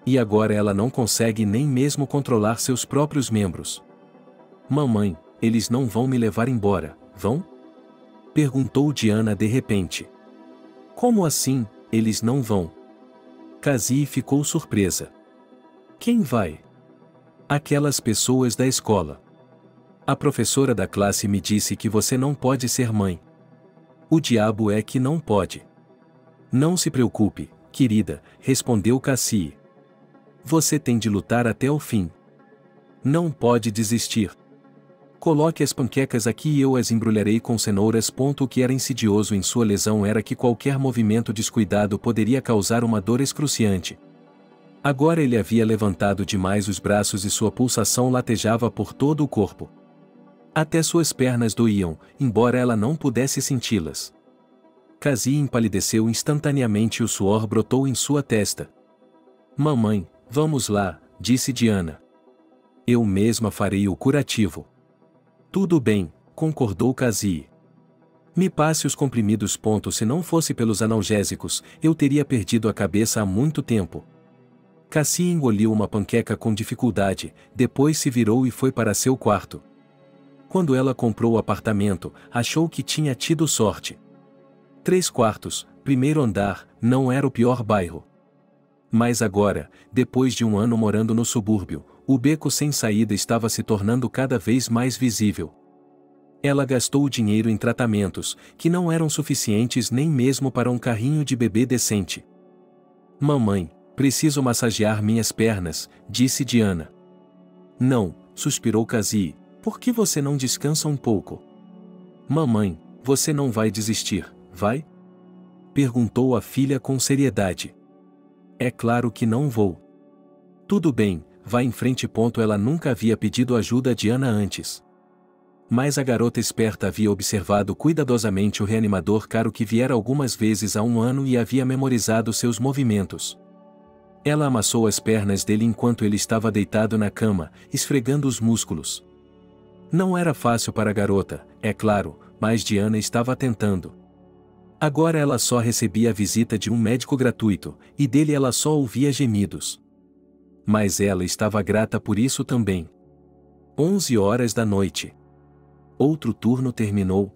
E agora ela não consegue nem mesmo controlar seus próprios membros. Mamãe, eles não vão me levar embora, vão? Perguntou Diana de repente. Como assim, eles não vão? Cassie ficou surpresa. Quem vai? Aquelas pessoas da escola. A professora da classe me disse que você não pode ser mãe. O diabo é que não pode. Não se preocupe, querida, respondeu Cassie. Você tem de lutar até o fim. Não pode desistir. Coloque as panquecas aqui e eu as embrulharei com cenouras. O que era insidioso em sua lesão era que qualquer movimento descuidado poderia causar uma dor excruciante. Agora ele havia levantado demais os braços e sua pulsação latejava por todo o corpo. Até suas pernas doíam, embora ela não pudesse senti-las. Cassie empalideceu instantaneamente e o suor brotou em sua testa. Mamãe, vamos lá, disse Diana. Eu mesma farei o curativo. Tudo bem, concordou Cassie. Me passe os comprimidos. Se não fosse pelos analgésicos, eu teria perdido a cabeça há muito tempo. Cassie engoliu uma panqueca com dificuldade, depois se virou e foi para seu quarto. Quando ela comprou o apartamento, achou que tinha tido sorte. 3 quartos, primeiro andar, não era o pior bairro. Mas agora, depois de um ano morando no subúrbio, o beco sem saída estava se tornando cada vez mais visível. Ela gastou o dinheiro em tratamentos, que não eram suficientes nem mesmo para um carrinho de bebê decente. Mamãe, preciso massagear minhas pernas, disse Diana. Não, suspirou Cassie, por que você não descansa um pouco? Mamãe, você não vai desistir, vai? Perguntou a filha com seriedade. É claro que não vou. Tudo bem, vá em frente. Ela nunca havia pedido ajuda a Diana antes. Mas a garota esperta havia observado cuidadosamente o reanimador caro que viera algumas vezes há um ano e havia memorizado seus movimentos. Ela amassou as pernas dele enquanto ele estava deitado na cama, esfregando os músculos. Não era fácil para a garota, é claro, mas Diana estava tentando. Agora ela só recebia a visita de um médico gratuito, e dele ela só ouvia gemidos. Mas ela estava grata por isso também. 11 horas da noite. Outro turno terminou.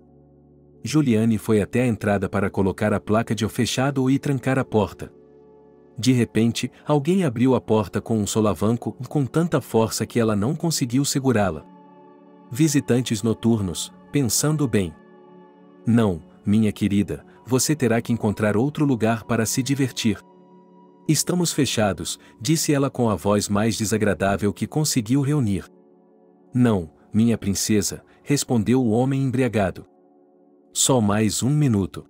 Juliane foi até a entrada para colocar a placa de fechado e trancar a porta. De repente, alguém abriu a porta com um solavanco com tanta força que ela não conseguiu segurá-la. Visitantes noturnos, pensando bem. Não, minha querida, você terá que encontrar outro lugar para se divertir. Estamos fechados, disse ela com a voz mais desagradável que conseguiu reunir. Não, minha princesa, respondeu o homem embriagado. Só mais 1 minuto.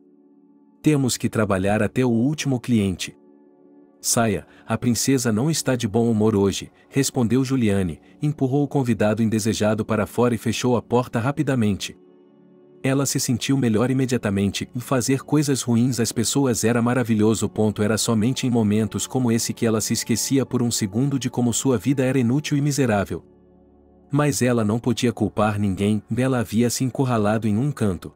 Temos que trabalhar até o último cliente. Saia, a princesa não está de bom humor hoje, respondeu Juliane, empurrou o convidado indesejado para fora e fechou a porta rapidamente. Ela se sentiu melhor imediatamente, e fazer coisas ruins às pessoas era maravilhoso. Era somente em momentos como esse que ela se esquecia por um segundo de como sua vida era inútil e miserável. Mas ela não podia culpar ninguém, ela havia se encurralado em um canto.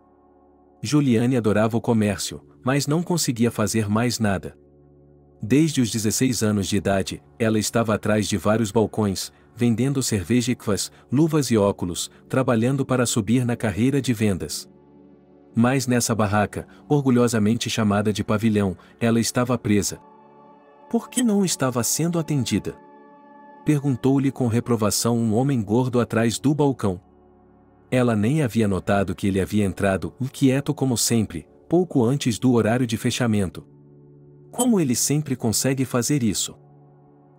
Juliane adorava o comércio, mas não conseguia fazer mais nada. Desde os 16 anos de idade, ela estava atrás de vários balcões, vendendo cerveja e quas, luvas e óculos, trabalhando para subir na carreira de vendas. Mas nessa barraca, orgulhosamente chamada de pavilhão, ela estava presa. Por que não estava sendo atendida? Perguntou-lhe com reprovação um homem gordo atrás do balcão. Ela nem havia notado que ele havia entrado, inquieto como sempre, pouco antes do horário de fechamento. Como ele sempre consegue fazer isso?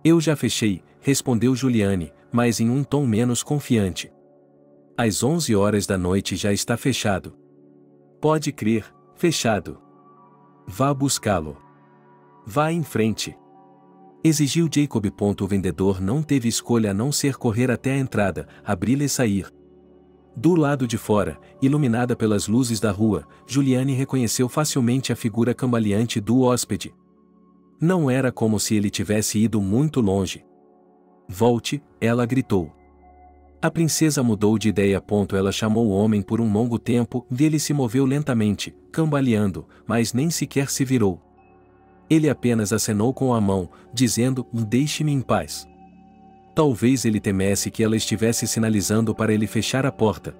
Eu já fechei, respondeu Juliane, mas em um tom menos confiante. Às 11 horas da noite já está fechado. Pode crer, fechado. Vá buscá-lo. Vá em frente. Exigiu Jacob. O vendedor não teve escolha a não ser correr até a entrada, abri-la e sair. Do lado de fora, iluminada pelas luzes da rua, Juliane reconheceu facilmente a figura cambaleante do hóspede. Não era como se ele tivesse ido muito longe. Volte, ela gritou. A princesa mudou de ideia. Ela chamou o homem por um longo tempo e ele se moveu lentamente, cambaleando, mas nem sequer se virou. Ele apenas acenou com a mão, dizendo: deixe-me em paz. Talvez ele temesse que ela estivesse sinalizando para ele fechar a porta.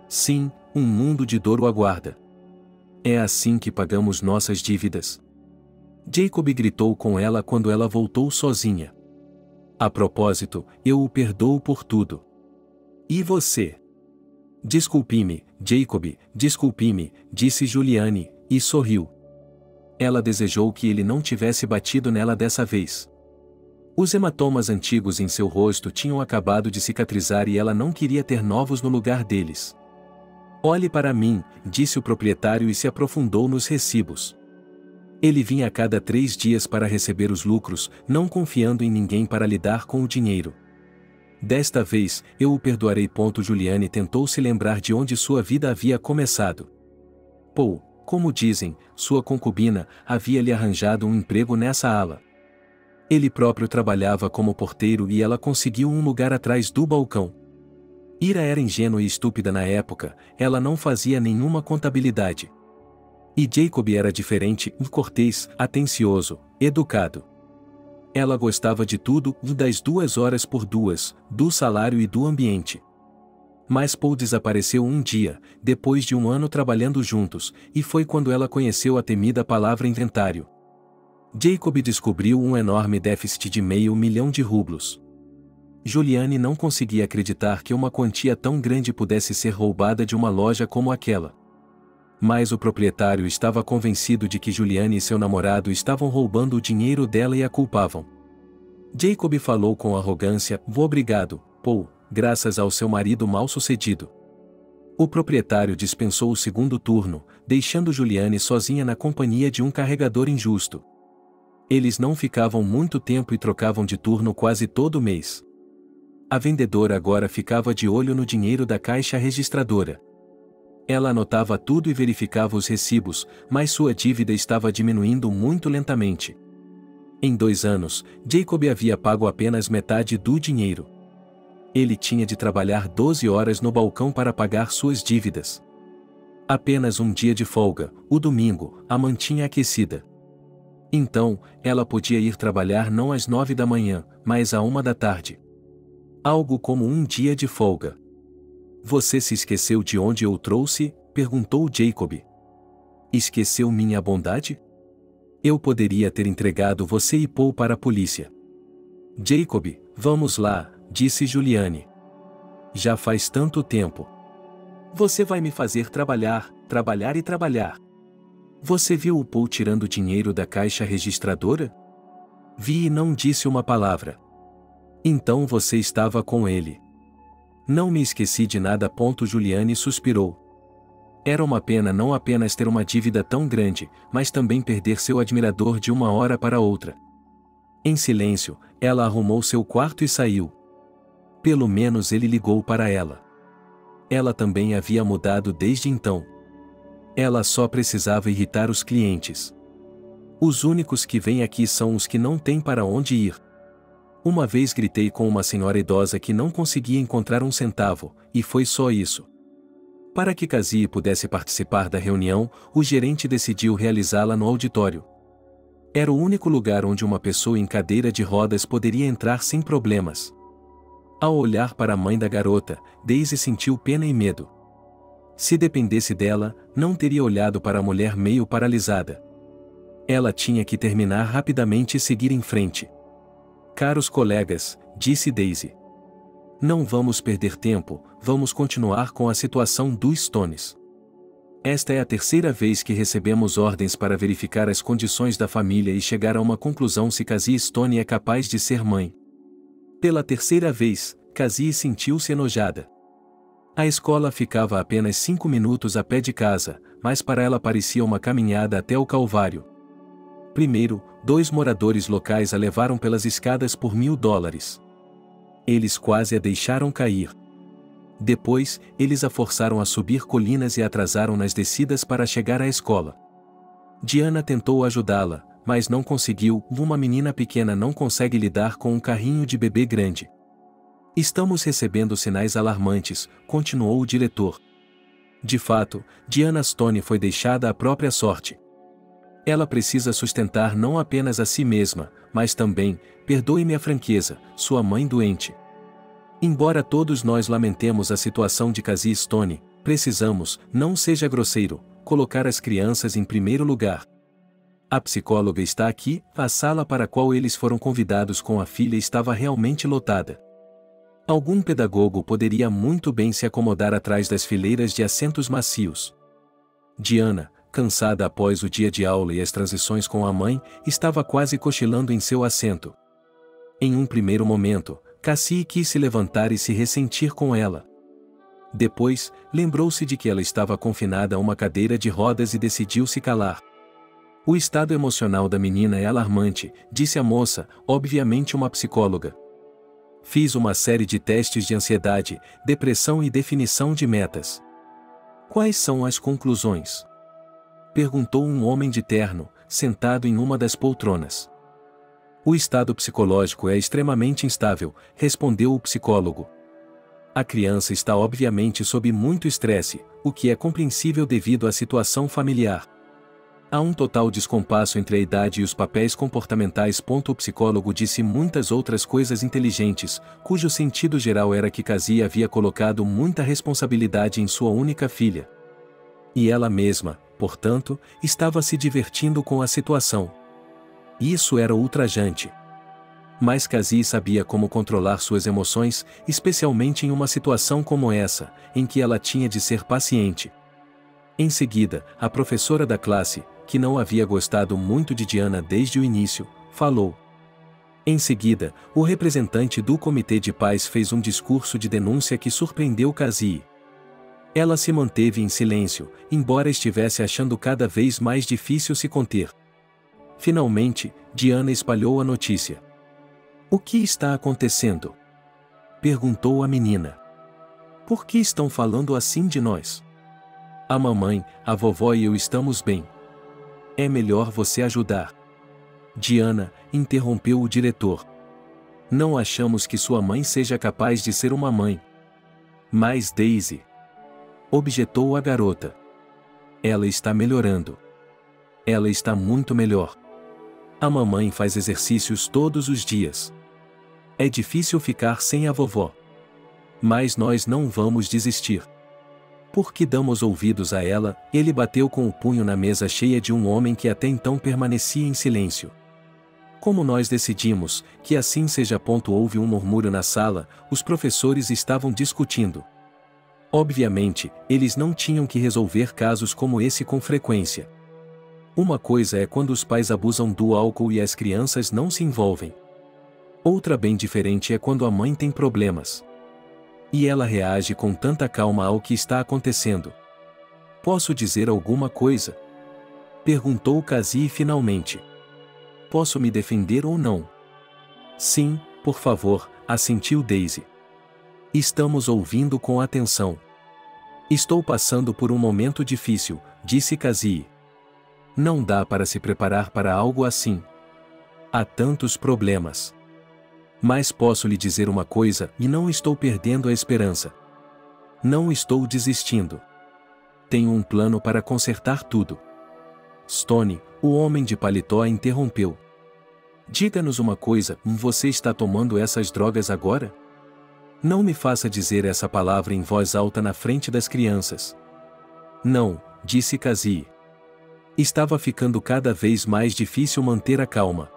Sim, um mundo de dor o aguarda. É assim que pagamos nossas dívidas. Jacob gritou com ela quando ela voltou sozinha. A propósito, eu o perdoo por tudo. E você? Desculpe-me, Jacob, desculpe-me, disse Juliane, e sorriu. Ela desejou que ele não tivesse batido nela dessa vez. Os hematomas antigos em seu rosto tinham acabado de cicatrizar e ela não queria ter novos no lugar deles. Olhe para mim, disse o proprietário e se aprofundou nos recibos. Ele vinha a cada 3 dias para receber os lucros, não confiando em ninguém para lidar com o dinheiro. Desta vez, eu o perdoarei. Juliane tentou se lembrar de onde sua vida havia começado. Como dizem, sua concubina havia lhe arranjado um emprego nessa ala. Ele próprio trabalhava como porteiro e ela conseguiu um lugar atrás do balcão. Ira era ingênua e estúpida na época, ela não fazia nenhuma contabilidade. E Jacob era diferente, cortês, atencioso, educado. Ela gostava de tudo, das 2 horas por 2, do salário e do ambiente. Mas Paul desapareceu um dia, depois de um ano trabalhando juntos, e foi quando ela conheceu a temida palavra inventário. Jacob descobriu um enorme déficit de R$500 mil. Juliane não conseguia acreditar que uma quantia tão grande pudesse ser roubada de uma loja como aquela. Mas o proprietário estava convencido de que Juliane e seu namorado estavam roubando o dinheiro dela e a culpavam. Jacob falou com arrogância: obrigado, Paul, graças ao seu marido mal-sucedido. O proprietário dispensou o segundo turno, deixando Juliane sozinha na companhia de um carregador injusto. Eles não ficavam muito tempo e trocavam de turno quase todo mês. A vendedora agora ficava de olho no dinheiro da caixa registradora. Ela anotava tudo e verificava os recibos, mas sua dívida estava diminuindo muito lentamente. Em 2 anos, Jacob havia pago apenas metade do dinheiro. Ele tinha de trabalhar 12 horas no balcão para pagar suas dívidas. Apenas um dia de folga, o domingo, a mantinha aquecida. Então, ela podia ir trabalhar não às 9 da manhã, mas à 1 da tarde. Algo como um dia de folga. Você se esqueceu de onde eu o trouxe? Perguntou Jacob. Esqueceu minha bondade? Eu poderia ter entregado você e Paul para a polícia. Jacob, vamos lá, disse Juliane. Já faz tanto tempo. Você vai me fazer trabalhar, trabalhar e trabalhar. Você viu o Paul tirando dinheiro da caixa registradora? Vi e não disse uma palavra. Então você estava com ele. Não me esqueci de nada. Juliane suspirou. Era uma pena não apenas ter uma dívida tão grande, mas também perder seu admirador de uma hora para outra. Em silêncio, ela arrumou seu quarto e saiu. Pelo menos ele ligou para ela. Ela também havia mudado desde então. Ela só precisava irritar os clientes. Os únicos que vêm aqui são os que não têm para onde ir. Uma vez gritei com uma senhora idosa que não conseguia encontrar um centavo, e foi só isso. Para que Cassie pudesse participar da reunião, o gerente decidiu realizá-la no auditório. Era o único lugar onde uma pessoa em cadeira de rodas poderia entrar sem problemas. Ao olhar para a mãe da garota, Daisy sentiu pena e medo. Se dependesse dela, não teria olhado para a mulher meio paralisada. Ela tinha que terminar rapidamente e seguir em frente. Caros colegas, disse Daisy. Não vamos perder tempo, vamos continuar com a situação dos Stones. Esta é a terceira vez que recebemos ordens para verificar as condições da família e chegar a uma conclusão se Cassie Stone é capaz de ser mãe. Pela terceira vez, Cassie sentiu-se enojada. A escola ficava a apenas 5 minutos a pé de casa, mas para ela parecia uma caminhada até o Calvário. Primeiro, 2 moradores locais a levaram pelas escadas por $1.000. Eles quase a deixaram cair. Depois, eles a forçaram a subir colinas e atrasaram nas descidas para chegar à escola. Diana tentou ajudá-la, mas não conseguiu. Uma menina pequena não consegue lidar com um carrinho de bebê grande. Estamos recebendo sinais alarmantes, continuou o diretor. De fato, Diana Stone foi deixada à própria sorte. Ela precisa sustentar não apenas a si mesma, mas também, perdoe-me a franqueza, sua mãe doente. Embora todos nós lamentemos a situação de Cassie Stone, precisamos, não seja grosseiro, colocar as crianças em primeiro lugar. A psicóloga está aqui, a sala para a qual eles foram convidados com a filha estava realmente lotada. Algum pedagogo poderia muito bem se acomodar atrás das fileiras de assentos macios. Diana, cansada após o dia de aula e as transições com a mãe, estava quase cochilando em seu assento. Em um primeiro momento, Cassie quis se levantar e se ressentir com ela. Depois, lembrou-se de que ela estava confinada a uma cadeira de rodas e decidiu se calar. O estado emocional da menina é alarmante, disse a moça, obviamente uma psicóloga. Fiz uma série de testes de ansiedade, depressão e definição de metas. Quais são as conclusões? Perguntou um homem de terno, sentado em uma das poltronas. O estado psicológico é extremamente instável, respondeu o psicólogo. A criança está obviamente sob muito estresse, o que é compreensível devido à situação familiar. Há um total descompasso entre a idade e os papéis comportamentais. O psicólogo disse muitas outras coisas inteligentes, cujo sentido geral era que Cassie havia colocado muita responsabilidade em sua única filha. E ela mesma, portanto, estava se divertindo com a situação. Isso era ultrajante. Mas Cassie sabia como controlar suas emoções, especialmente em uma situação como essa, em que ela tinha de ser paciente. Em seguida, a professora da classe, que não havia gostado muito de Diana desde o início, falou. Em seguida, o representante do comitê de pais fez um discurso de denúncia que surpreendeu Cassie. Ela se manteve em silêncio, embora estivesse achando cada vez mais difícil se conter. Finalmente, Diana espalhou a notícia. O que está acontecendo? Perguntou a menina. Por que estão falando assim de nós? A mamãe, a vovó e eu estamos bem. É melhor você ajudar. Diana, interrompeu o diretor. Não achamos que sua mãe seja capaz de ser uma mãe. Mas Daisy, objetou a garota. Ela está melhorando. Ela está muito melhor. A mamãe faz exercícios todos os dias. É difícil ficar sem a vovó. Mas nós não vamos desistir. Por que damos ouvidos a ela? Ele bateu com o punho na mesa cheia de um homem que até então permanecia em silêncio. Como nós decidimos, que assim seja. Houve um murmúrio na sala, os professores estavam discutindo. Obviamente, eles não tinham que resolver casos como esse com frequência. Uma coisa é quando os pais abusam do álcool e as crianças não se envolvem. Outra bem diferente é quando a mãe tem problemas. E ela reage com tanta calma ao que está acontecendo. Posso dizer alguma coisa? Perguntou Cassie finalmente. Posso me defender ou não? Sim, por favor, assentiu Daisy. Estamos ouvindo com atenção. Estou passando por um momento difícil, disse Cassie. Não dá para se preparar para algo assim. Há tantos problemas. Mas posso lhe dizer uma coisa e não estou perdendo a esperança. Não estou desistindo. Tenho um plano para consertar tudo. Stone, o homem de paletó, a interrompeu. Diga-nos uma coisa, você está tomando essas drogas agora? Não me faça dizer essa palavra em voz alta na frente das crianças. Não, disse Cassie. Estava ficando cada vez mais difícil manter a calma.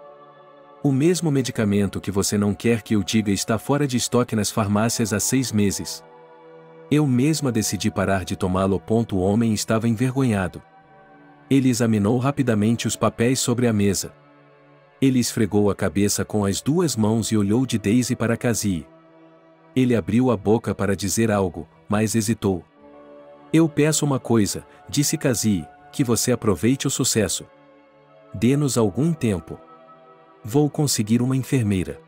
O mesmo medicamento que você não quer que eu diga está fora de estoque nas farmácias há 6 meses. Eu mesma decidi parar de tomá-lo. O homem estava envergonhado. Ele examinou rapidamente os papéis sobre a mesa. Ele esfregou a cabeça com as 2 mãos e olhou de Daisy para Cassie. Ele abriu a boca para dizer algo, mas hesitou. Eu peço uma coisa, disse Cassie, que você aproveite o sucesso. Dê-nos algum tempo. Vou conseguir uma enfermeira.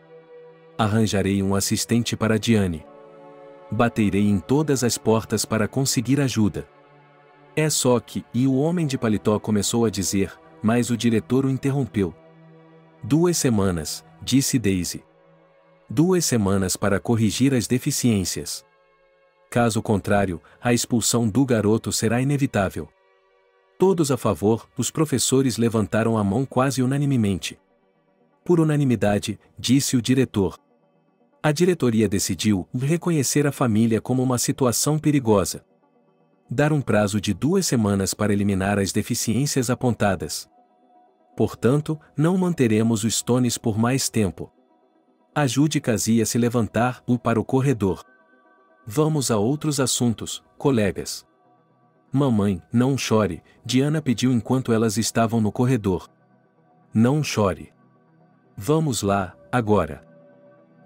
Arranjarei um assistente para Diane. Baterei em todas as portas para conseguir ajuda. É só que, e o homem de paletó começou a dizer, mas o diretor o interrompeu. 2 semanas, disse Daisy. 2 semanas para corrigir as deficiências. Caso contrário, a expulsão do garoto será inevitável. Todos a favor, os professores levantaram a mão quase unanimemente. Por unanimidade, disse o diretor. A diretoria decidiu reconhecer a família como uma situação perigosa. Dar um prazo de 2 semanas para eliminar as deficiências apontadas. Portanto, não manteremos os Stones por mais tempo. Ajude Cassie a se levantar para o corredor. Vamos a outros assuntos, colegas. Mamãe, não chore, Diana pediu enquanto elas estavam no corredor. Não chore. Vamos lá, agora.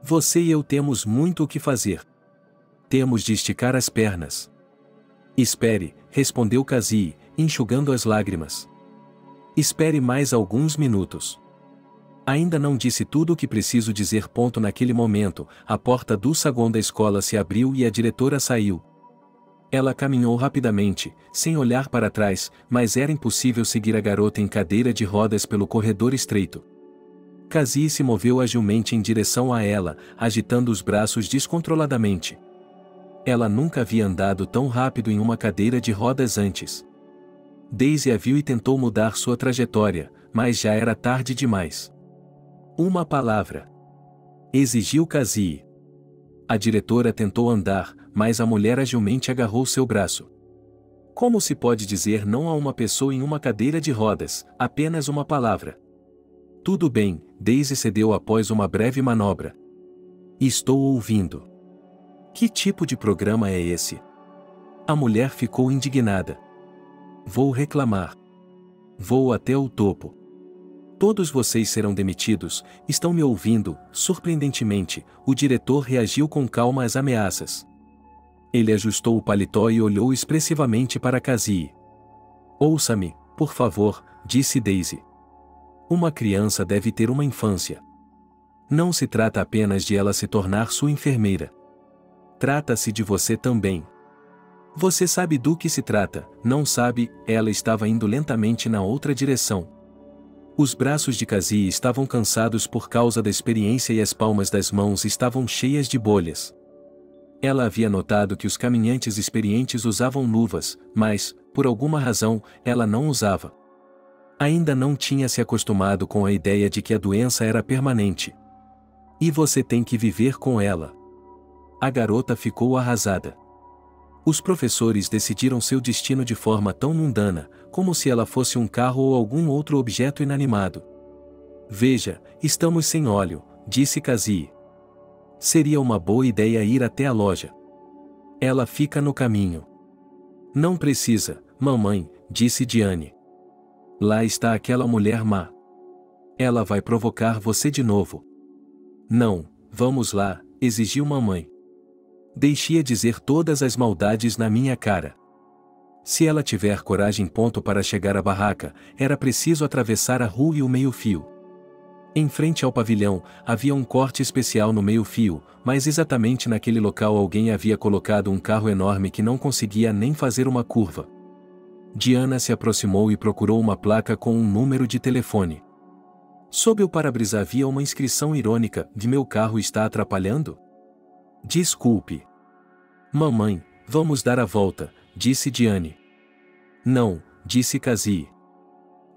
Você e eu temos muito o que fazer. Temos de esticar as pernas. Espere, respondeu Cassie, enxugando as lágrimas. Espere mais alguns minutos. Ainda não disse tudo o que preciso dizer. Naquele momento, a porta do saguão da escola se abriu e a diretora saiu. Ela caminhou rapidamente, sem olhar para trás, mas era impossível seguir a garota em cadeira de rodas pelo corredor estreito. Cassie se moveu agilmente em direção a ela, agitando os braços descontroladamente. Ela nunca havia andado tão rápido em uma cadeira de rodas antes. Daisy a viu e tentou mudar sua trajetória, mas já era tarde demais. Uma palavra. Exigiu Cassie. A diretora tentou andar, mas a mulher agilmente agarrou seu braço. Como se pode dizer não a uma pessoa em uma cadeira de rodas, apenas uma palavra? Tudo bem, Daisy cedeu após uma breve manobra. Estou ouvindo. Que tipo de programa é esse? A mulher ficou indignada. Vou reclamar. Vou até o topo. Todos vocês serão demitidos, estão me ouvindo? Surpreendentemente, o diretor reagiu com calma às ameaças. Ele ajustou o paletó e olhou expressivamente para Cassie. Ouça-me, por favor, disse Daisy. Uma criança deve ter uma infância. Não se trata apenas de ela se tornar sua enfermeira. Trata-se de você também. Você sabe do que se trata, não sabe? Ela estava indo lentamente na outra direção. Os braços de Cassie estavam cansados por causa da experiência e as palmas das mãos estavam cheias de bolhas. Ela havia notado que os caminhantes experientes usavam luvas, mas, por alguma razão, ela não usava. Ainda não tinha se acostumado com a ideia de que a doença era permanente. E você tem que viver com ela. A garota ficou arrasada. Os professores decidiram seu destino de forma tão mundana, como se ela fosse um carro ou algum outro objeto inanimado. Veja, estamos sem óleo, disse Cassie. Seria uma boa ideia ir até a loja. Ela fica no caminho. Não precisa, mamãe, disse Diane. Lá está aquela mulher má. Ela vai provocar você de novo. Não, vamos lá, exigiu mamãe. Deixe-a dizer todas as maldades na minha cara. Se ela tiver coragem. Para chegar à barraca, era preciso atravessar a rua e o meio-fio. Em frente ao pavilhão, havia um corte especial no meio-fio, mas exatamente naquele local alguém havia colocado um carro enorme que não conseguia nem fazer uma curva. Diana se aproximou e procurou uma placa com um número de telefone. Sob o para-brisa havia uma inscrição irônica: "De meu carro está atrapalhando?" "Desculpe. Mamãe, vamos dar a volta", disse Diane. "Não", disse Cassie.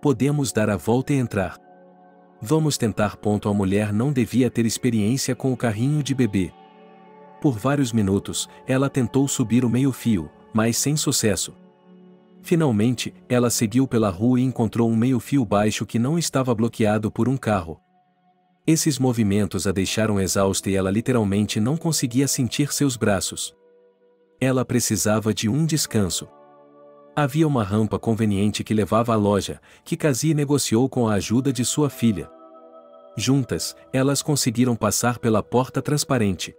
"Podemos dar a volta e entrar. Vamos tentar." A mulher não devia ter experiência com o carrinho de bebê. Por vários minutos, ela tentou subir o meio-fio, mas sem sucesso. Finalmente, ela seguiu pela rua e encontrou um meio-fio baixo que não estava bloqueado por um carro. Esses movimentos a deixaram exausta e ela literalmente não conseguia sentir seus braços. Ela precisava de um descanso. Havia uma rampa conveniente que levava à loja, que Cassie negociou com a ajuda de sua filha. Juntas, elas conseguiram passar pela porta transparente.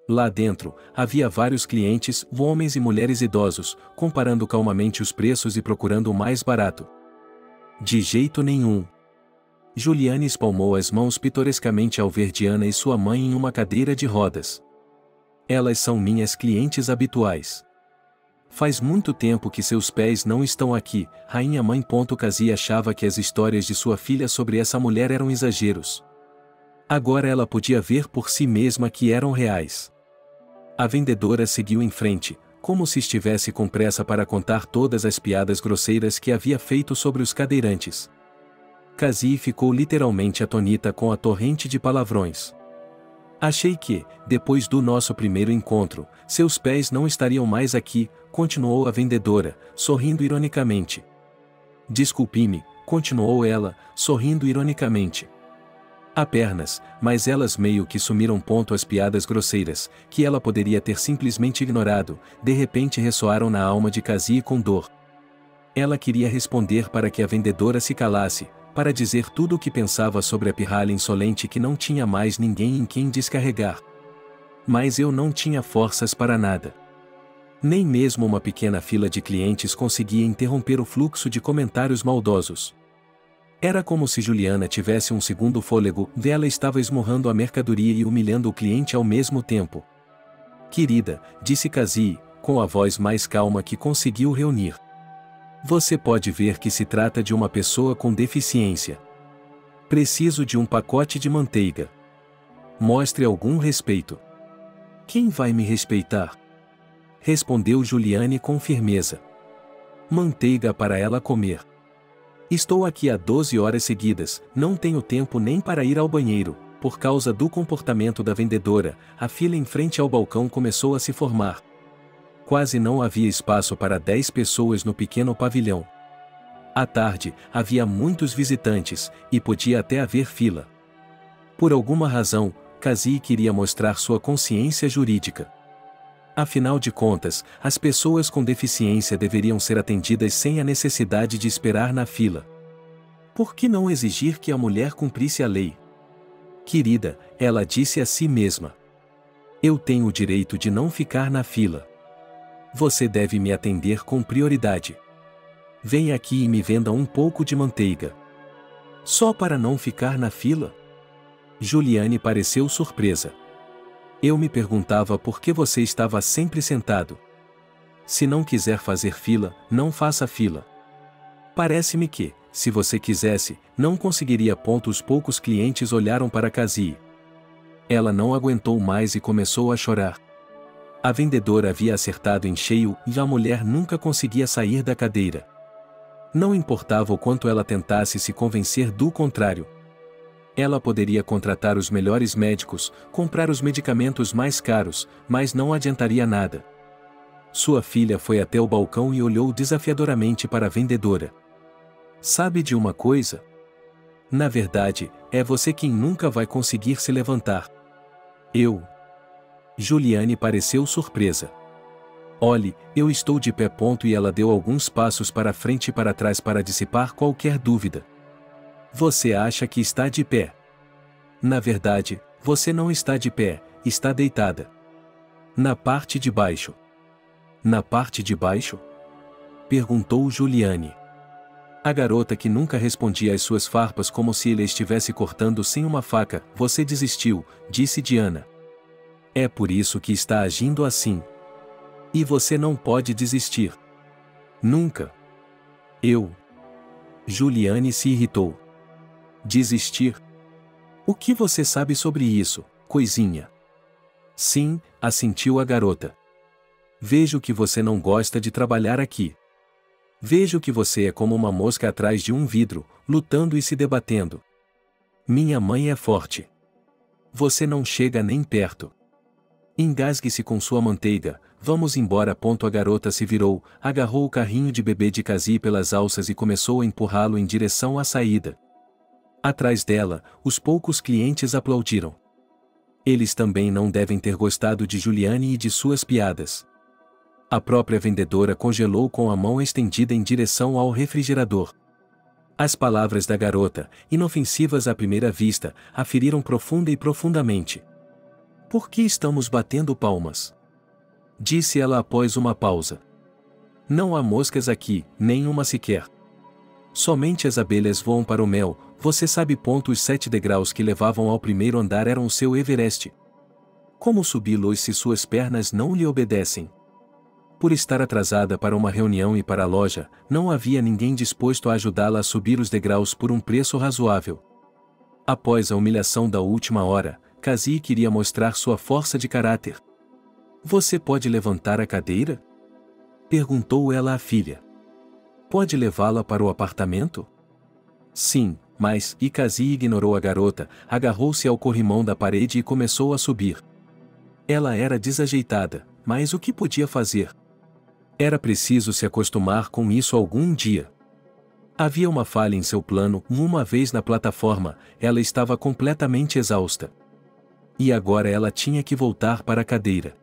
Lá dentro, havia vários clientes, homens e mulheres idosos, comparando calmamente os preços e procurando o mais barato. "De jeito nenhum." Juliane espalmou as mãos pitorescamente ao ver Diana e sua mãe em uma cadeira de rodas. "Elas são minhas clientes habituais. Faz muito tempo que seus pés não estão aqui, rainha mãe." Cassie achava que as histórias de sua filha sobre essa mulher eram exageros. Agora ela podia ver por si mesma que eram reais. A vendedora seguiu em frente, como se estivesse com pressa para contar todas as piadas grosseiras que havia feito sobre os cadeirantes. Cassie ficou literalmente atônita com a torrente de palavrões. "Achei que, depois do nosso primeiro encontro, seus pés não estariam mais aqui", continuou a vendedora, sorrindo ironicamente. "Desculpe-me", continuou ela, sorrindo ironicamente. "Há pernas, mas elas meio que sumiram." As piadas grosseiras, que ela poderia ter simplesmente ignorado, de repente ressoaram na alma de Cassie com dor. Ela queria responder para que a vendedora se calasse, para dizer tudo o que pensava sobre a pirralha insolente que não tinha mais ninguém em quem descarregar. Mas eu não tinha forças para nada. Nem mesmo uma pequena fila de clientes conseguia interromper o fluxo de comentários maldosos. Era como se Juliana tivesse um segundo fôlego, ela estava esmurrando a mercadoria e humilhando o cliente ao mesmo tempo. "Querida", disse Cassie, com a voz mais calma que conseguiu reunir. "Você pode ver que se trata de uma pessoa com deficiência. Preciso de um pacote de manteiga. Mostre algum respeito." "Quem vai me respeitar?" respondeu Juliane com firmeza. "Manteiga para ela comer. Estou aqui há 12 horas seguidas, não tenho tempo nem para ir ao banheiro." Por causa do comportamento da vendedora, a fila em frente ao balcão começou a se formar. Quase não havia espaço para 10 pessoas no pequeno pavilhão. À tarde, havia muitos visitantes, e podia até haver fila. Por alguma razão, Cassie queria mostrar sua consciência jurídica. Afinal de contas, as pessoas com deficiência deveriam ser atendidas sem a necessidade de esperar na fila. Por que não exigir que a mulher cumprisse a lei? "Querida", ela disse a si mesma. "Eu tenho o direito de não ficar na fila. Você deve me atender com prioridade. Venha aqui e me venda um pouco de manteiga." "Só para não ficar na fila?" Juliane pareceu surpresa. "Eu me perguntava por que você estava sempre sentado. Se não quiser fazer fila, não faça fila. Parece-me que, se você quisesse, não conseguiria." Os poucos clientes olharam para Cassie. Ela não aguentou mais e começou a chorar. A vendedora havia acertado em cheio e a mulher nunca conseguia sair da cadeira. Não importava o quanto ela tentasse se convencer do contrário. Ela poderia contratar os melhores médicos, comprar os medicamentos mais caros, mas não adiantaria nada. Sua filha foi até o balcão e olhou desafiadoramente para a vendedora. "Sabe de uma coisa? Na verdade, é você quem nunca vai conseguir se levantar." "Eu?" Juliane pareceu surpresa. "Olhe, eu estou de pé." E ela deu alguns passos para frente e para trás para dissipar qualquer dúvida. "Você acha que está de pé? Na verdade, você não está de pé, está deitada. Na parte de baixo." "Na parte de baixo?" Perguntou Juliane. A garota, que nunca respondia às suas farpas como se ele a estivesse cortando sem uma faca. Você desistiu, disse Diana. É por isso que está agindo assim. E você não pode desistir. Nunca. Juliane se irritou. Desistir? O que você sabe sobre isso, coisinha? Sim, assentiu a garota. Vejo que você não gosta de trabalhar aqui. Vejo que você é como uma mosca atrás de um vidro, lutando e se debatendo. Minha mãe é forte. Você não chega nem perto. Engasgue-se com sua manteiga, vamos embora. A garota se virou, agarrou o carrinho de bebê de Cassie pelas alças e começou a empurrá-lo em direção à saída. Atrás dela, os poucos clientes aplaudiram. Eles também não devem ter gostado de Juliane e de suas piadas. A própria vendedora congelou com a mão estendida em direção ao refrigerador. As palavras da garota, inofensivas à primeira vista, a feriram profunda e profundamente. Por que estamos batendo palmas? Disse ela após uma pausa. Não há moscas aqui, nem uma sequer. Somente as abelhas voam para o mel. Você sabe. Os 7 degraus que levavam ao primeiro andar eram o seu Everest. Como subi-los se suas pernas não lhe obedecem? Por estar atrasada para uma reunião e para a loja, não havia ninguém disposto a ajudá-la a subir os degraus por um preço razoável. Após a humilhação da última hora, Cassie queria mostrar sua força de caráter. Você pode levantar a cadeira? Perguntou ela à filha. Pode levá-la para o apartamento? Sim, mas... E Cassie ignorou a garota, agarrou-se ao corrimão da parede e começou a subir. Ela era desajeitada, mas o que podia fazer? Era preciso se acostumar com isso algum dia. Havia uma falha em seu plano. Uma vez na plataforma, ela estava completamente exausta. E agora ela tinha que voltar para a cadeira.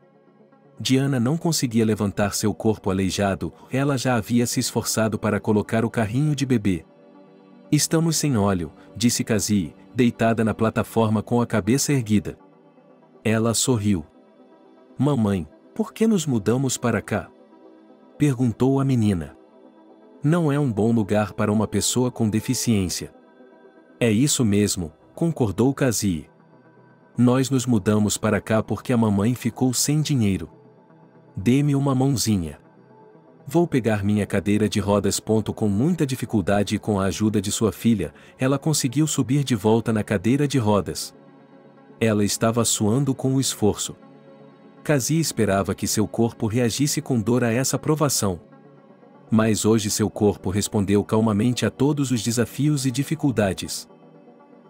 Diana não conseguia levantar seu corpo aleijado. Ela já havia se esforçado para colocar o carrinho de bebê. Estamos sem óleo, disse Cassie, deitada na plataforma com a cabeça erguida. Ela sorriu. Mamãe, por que nos mudamos para cá? Perguntou a menina. Não é um bom lugar para uma pessoa com deficiência. É isso mesmo, concordou Cassie. Nós nos mudamos para cá porque a mamãe ficou sem dinheiro. Dê-me uma mãozinha. Vou pegar minha cadeira de rodas. Com muita dificuldade e com a ajuda de sua filha, ela conseguiu subir de volta na cadeira de rodas. Ela estava suando com o esforço. Cassie esperava que seu corpo reagisse com dor a essa provação. Mas hoje seu corpo respondeu calmamente a todos os desafios e dificuldades.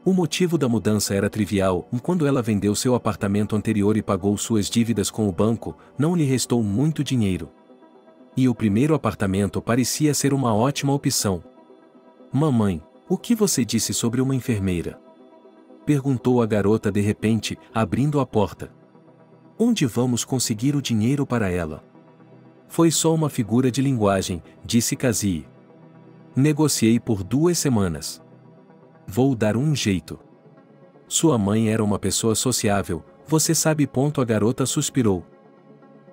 O motivo da mudança era trivial. Quando ela vendeu seu apartamento anterior e pagou suas dívidas com o banco, não lhe restou muito dinheiro. E o primeiro apartamento parecia ser uma ótima opção. Mamãe, o que você disse sobre uma enfermeira? Perguntou a garota de repente, abrindo a porta. Onde vamos conseguir o dinheiro para ela? Foi só uma figura de linguagem, disse Cassie. Negociei por 2 semanas. Vou dar um jeito. Sua mãe era uma pessoa sociável, você sabe. A garota suspirou.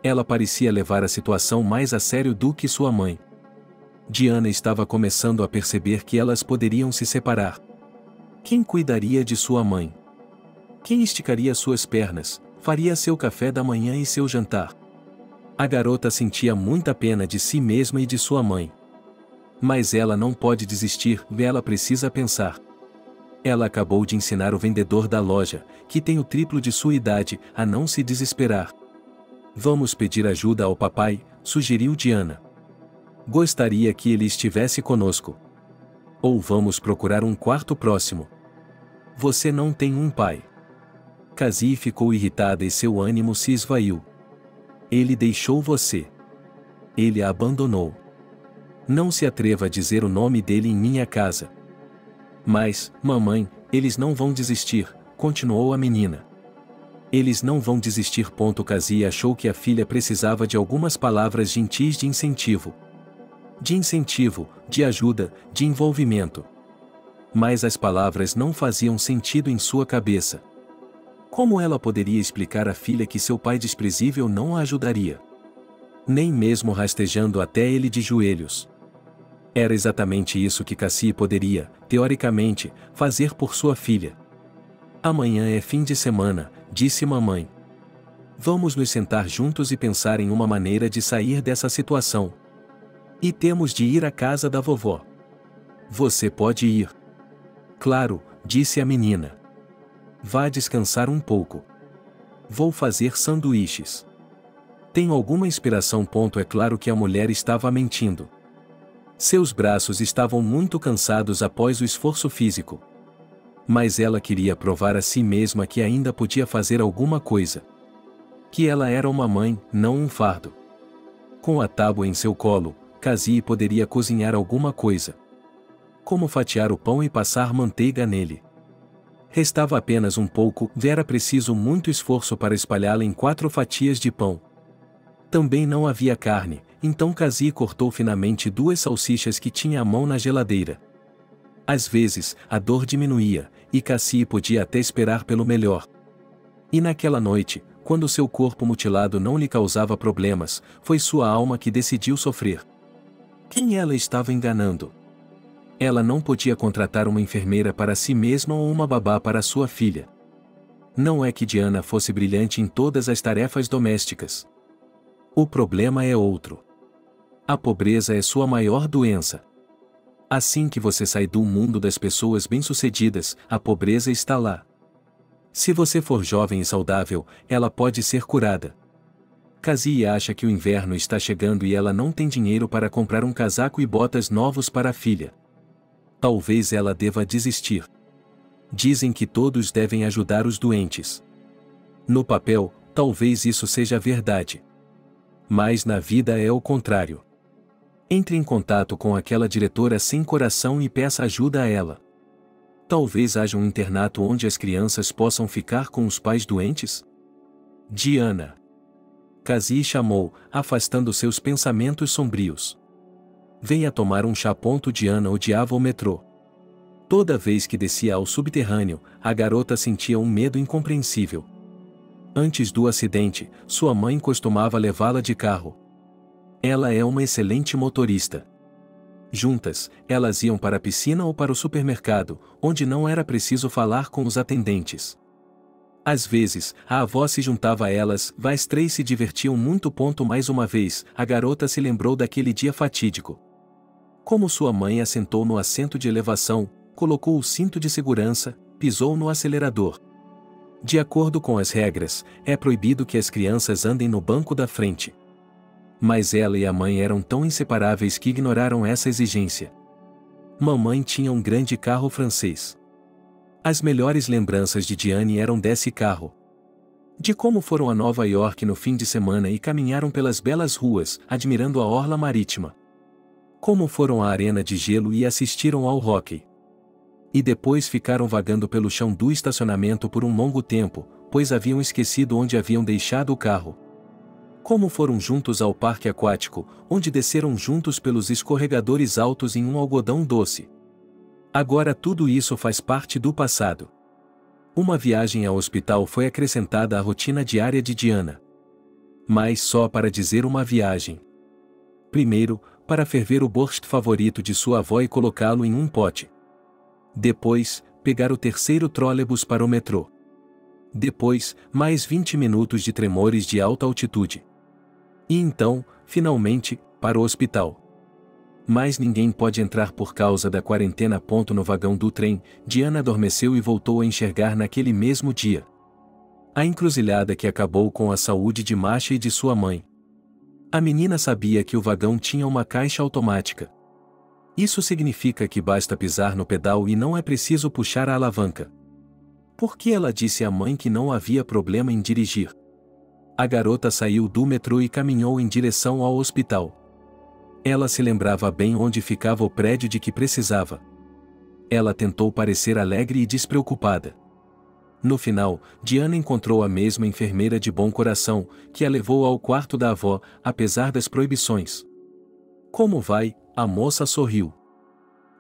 Ela parecia levar a situação mais a sério do que sua mãe. Diana estava começando a perceber que elas poderiam se separar. Quem cuidaria de sua mãe? Quem esticaria suas pernas? Faria seu café da manhã e seu jantar? A garota sentia muita pena de si mesma e de sua mãe. Mas ela não pode desistir, ela precisa pensar. Ela acabou de ensinar o vendedor da loja, que tem o triplo de sua idade, a não se desesperar. Vamos pedir ajuda ao papai, sugeriu Diana. Gostaria que ele estivesse conosco. Ou vamos procurar um quarto próximo. Você não tem um pai. Cassie ficou irritada e seu ânimo se esvaiu. Ele deixou você. Ele a abandonou. Não se atreva a dizer o nome dele em minha casa. Mas, mamãe, eles não vão desistir, continuou a menina. Eles não vão desistir. Cassie achou que a filha precisava de algumas palavras gentis de incentivo. De ajuda, de envolvimento. Mas as palavras não faziam sentido em sua cabeça. Como ela poderia explicar à filha que seu pai desprezível não a ajudaria? nem mesmo rastejando até ele de joelhos. Era exatamente isso que Cassie poderia, teoricamente, fazer por sua filha. Amanhã é fim de semana, disse mamãe. Vamos nos sentar juntos e pensar em uma maneira de sair dessa situação. E temos de ir à casa da vovó. Você pode ir. Claro, disse a menina. Vá descansar um pouco. Vou fazer sanduíches. Tenho alguma inspiração. É claro que a mulher estava mentindo. Seus braços estavam muito cansados após o esforço físico. Mas ela queria provar a si mesma que ainda podia fazer alguma coisa. Que ela era uma mãe, não um fardo. Com a tábua em seu colo, Cassie poderia cozinhar alguma coisa. Como fatiar o pão e passar manteiga nele. Restava apenas um pouco, era preciso muito esforço para espalhá-la em 4 fatias de pão. Também não havia carne, então Cassie cortou finamente 2 salsichas que tinha à mão na geladeira. Às vezes, a dor diminuía, e Cassie podia até esperar pelo melhor. E naquela noite, quando seu corpo mutilado não lhe causava problemas, foi sua alma que decidiu sofrer. Quem ela estava enganando? Ela não podia contratar uma enfermeira para si mesma ou uma babá para sua filha. Não é que Diana fosse brilhante em todas as tarefas domésticas. O problema é outro. A pobreza é sua maior doença. Assim que você sai do mundo das pessoas bem-sucedidas, a pobreza está lá. Se você for jovem e saudável, ela pode ser curada. Cassie acha que o inverno está chegando e ela não tem dinheiro para comprar um casaco e botas novos para a filha. Talvez ela deva desistir. Dizem que todos devem ajudar os doentes. No papel, talvez isso seja verdade. Mas na vida é o contrário. Entre em contato com aquela diretora sem coração e peça ajuda a ela. Talvez haja um internato onde as crianças possam ficar com os pais doentes? Diana. Cassie chamou, afastando seus pensamentos sombrios. Venha tomar um chá. Diana odiava o metrô. Toda vez que descia ao subterrâneo, a garota sentia um medo incompreensível. Antes do acidente, sua mãe costumava levá-la de carro. Ela é uma excelente motorista. Juntas, elas iam para a piscina ou para o supermercado, onde não era preciso falar com os atendentes. Às vezes, a avó se juntava a elas, as 3 se divertiam muito. Mais uma vez, a garota se lembrou daquele dia fatídico. Como sua mãe assentou no assento de elevação, colocou o cinto de segurança, pisou no acelerador. De acordo com as regras, é proibido que as crianças andem no banco da frente. Mas ela e a mãe eram tão inseparáveis que ignoraram essa exigência. Mamãe tinha um grande carro francês. As melhores lembranças de Diane eram desse carro. De como foram a Nova York no fim de semana e caminharam pelas belas ruas, admirando a orla marítima. Como foram à arena de gelo e assistiram ao hóquei. E depois ficaram vagando pelo chão do estacionamento por um longo tempo, pois haviam esquecido onde haviam deixado o carro. Como foram juntos ao parque aquático, onde desceram juntos pelos escorregadores altos em um algodão doce. Agora tudo isso faz parte do passado. Uma viagem ao hospital foi acrescentada à rotina diária de Diana. Mas só para dizer uma viagem. Primeiro, para ferver o borscht favorito de sua avó e colocá-lo em um pote. Depois, pegar o terceiro trólebus para o metrô. Depois, mais 20 minutos de tremores de alta altitude. E então, finalmente, para o hospital. Mas ninguém pode entrar por causa da quarentena. No vagão do trem, Diana adormeceu e voltou a enxergar naquele mesmo dia. A encruzilhada que acabou com a saúde de Masha e de sua mãe. A menina sabia que o vagão tinha uma caixa automática. Isso significa que basta pisar no pedal e não é preciso puxar a alavanca. Por que ela disse à mãe que não havia problema em dirigir? A garota saiu do metrô e caminhou em direção ao hospital. Ela se lembrava bem onde ficava o prédio de que precisava. Ela tentou parecer alegre e despreocupada. No final, Diana encontrou a mesma enfermeira de bom coração, que a levou ao quarto da avó, apesar das proibições. Como vai? A moça sorriu.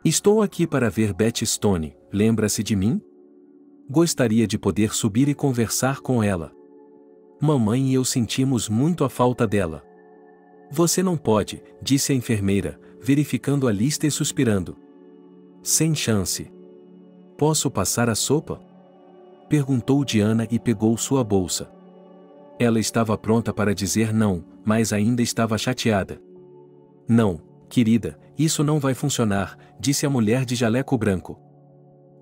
Estou aqui para ver Betty Stone, lembra-se de mim? Gostaria de poder subir e conversar com ela. Mamãe e eu sentimos muito a falta dela. Você não pode, disse a enfermeira, verificando a lista e suspirando. Sem chance. Posso passar a sopa? Perguntou Diana e pegou sua bolsa. Ela estava pronta para dizer não, mas ainda estava chateada. Não, querida, isso não vai funcionar, disse a mulher de jaleco branco.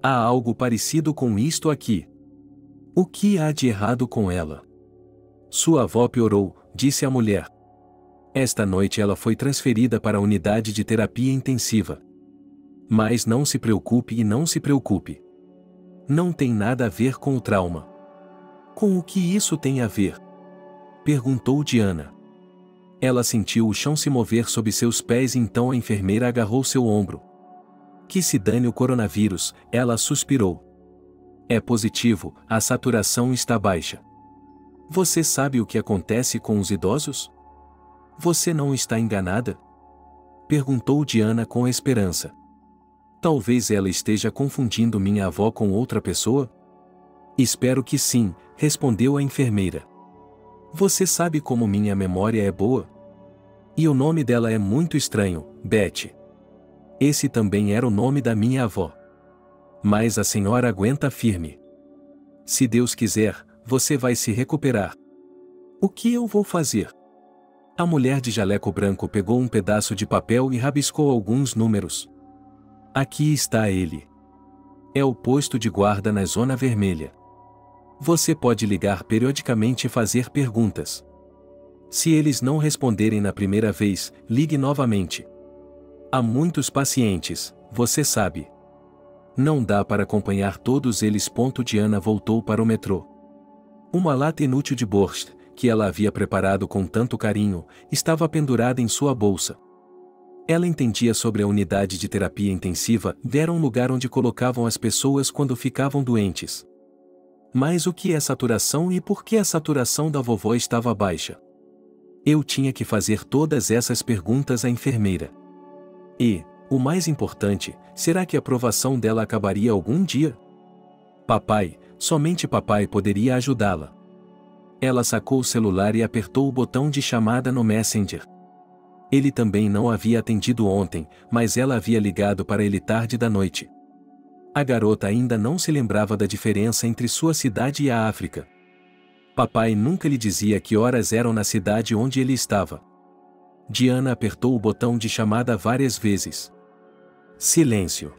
Há algo parecido com isto aqui. O que há de errado com ela? Sua avó piorou, disse a mulher. Esta noite ela foi transferida para a unidade de terapia intensiva. Mas não se preocupe e não se preocupe. Não tem nada a ver com o trauma. Com o que isso tem a ver? Perguntou Diana. Ela sentiu o chão se mover sob seus pés e então a enfermeira agarrou seu ombro. Que se dane o coronavírus, ela suspirou. É positivo, a saturação está baixa. Você sabe o que acontece com os idosos? Você não está enganada? Perguntou Diana com esperança. Talvez ela esteja confundindo minha avó com outra pessoa? Espero que sim, respondeu a enfermeira. Você sabe como minha memória é boa? E o nome dela é muito estranho, Betty. Esse também era o nome da minha avó. Mas a senhora aguenta firme. Se Deus quiser, você vai se recuperar. O que eu vou fazer? A mulher de jaleco branco pegou um pedaço de papel e rabiscou alguns números. Aqui está ele. É o posto de guarda na zona vermelha. Você pode ligar periodicamente e fazer perguntas. Se eles não responderem na primeira vez, ligue novamente. Há muitos pacientes, você sabe. Não dá para acompanhar todos eles. Diana voltou para o metrô. Uma lata inútil de borscht, que ela havia preparado com tanto carinho, estava pendurada em sua bolsa. Ela entendia sobre a unidade de terapia intensiva, era um lugar onde colocavam as pessoas quando ficavam doentes. Mas o que é saturação e por que a saturação da vovó estava baixa? Eu tinha que fazer todas essas perguntas à enfermeira. E, o mais importante, será que a aprovação dela acabaria algum dia? Papai, somente papai poderia ajudá-la. Ela sacou o celular e apertou o botão de chamada no Messenger. Ele também não havia atendido ontem, mas ela havia ligado para ele tarde da noite. A garota ainda não se lembrava da diferença entre sua cidade e a África. Papai nunca lhe dizia que horas eram na cidade onde ele estava. Diana apertou o botão de chamada várias vezes. Silêncio.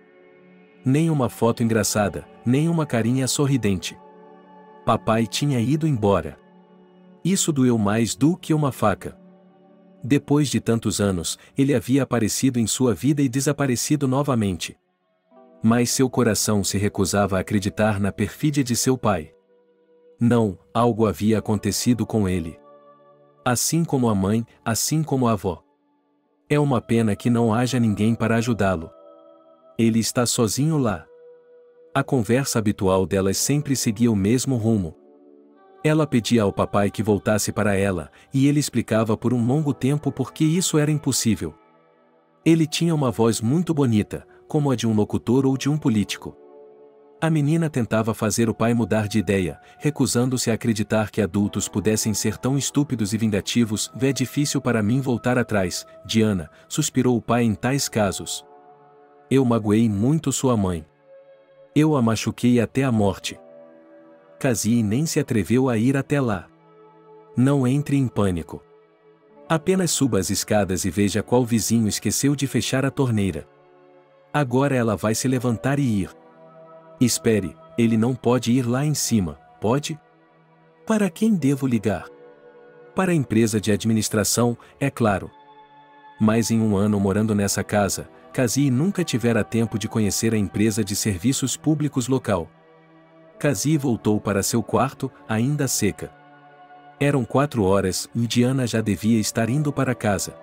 Nem uma foto engraçada, nem uma carinha sorridente. Papai tinha ido embora. Isso doeu mais do que uma faca. Depois de tantos anos, ele havia aparecido em sua vida e desaparecido novamente. Mas seu coração se recusava a acreditar na perfídia de seu pai. Não, algo havia acontecido com ele. Assim como a mãe, assim como a avó. É uma pena que não haja ninguém para ajudá-lo. Ele está sozinho lá. A conversa habitual delas sempre seguia o mesmo rumo. Ela pedia ao papai que voltasse para ela, e ele explicava por um longo tempo por que isso era impossível. Ele tinha uma voz muito bonita, como a de um locutor ou de um político. A menina tentava fazer o pai mudar de ideia, recusando-se a acreditar que adultos pudessem ser tão estúpidos e vingativos. É difícil para mim voltar atrás, Diana, suspirou o pai em tais casos. Eu magoei muito sua mãe. Eu a machuquei até a morte. Cassie nem se atreveu a ir até lá. Não entre em pânico. Apenas suba as escadas e veja qual vizinho esqueceu de fechar a torneira. Agora ela vai se levantar e ir. Espere, ele não pode ir lá em cima, pode? Para quem devo ligar? Para a empresa de administração, é claro. Mas em um ano morando nessa casa, Cassie nunca tivera tempo de conhecer a empresa de serviços públicos local. Cassie voltou para seu quarto, ainda seca. Eram 4 horas e Diana já devia estar indo para casa.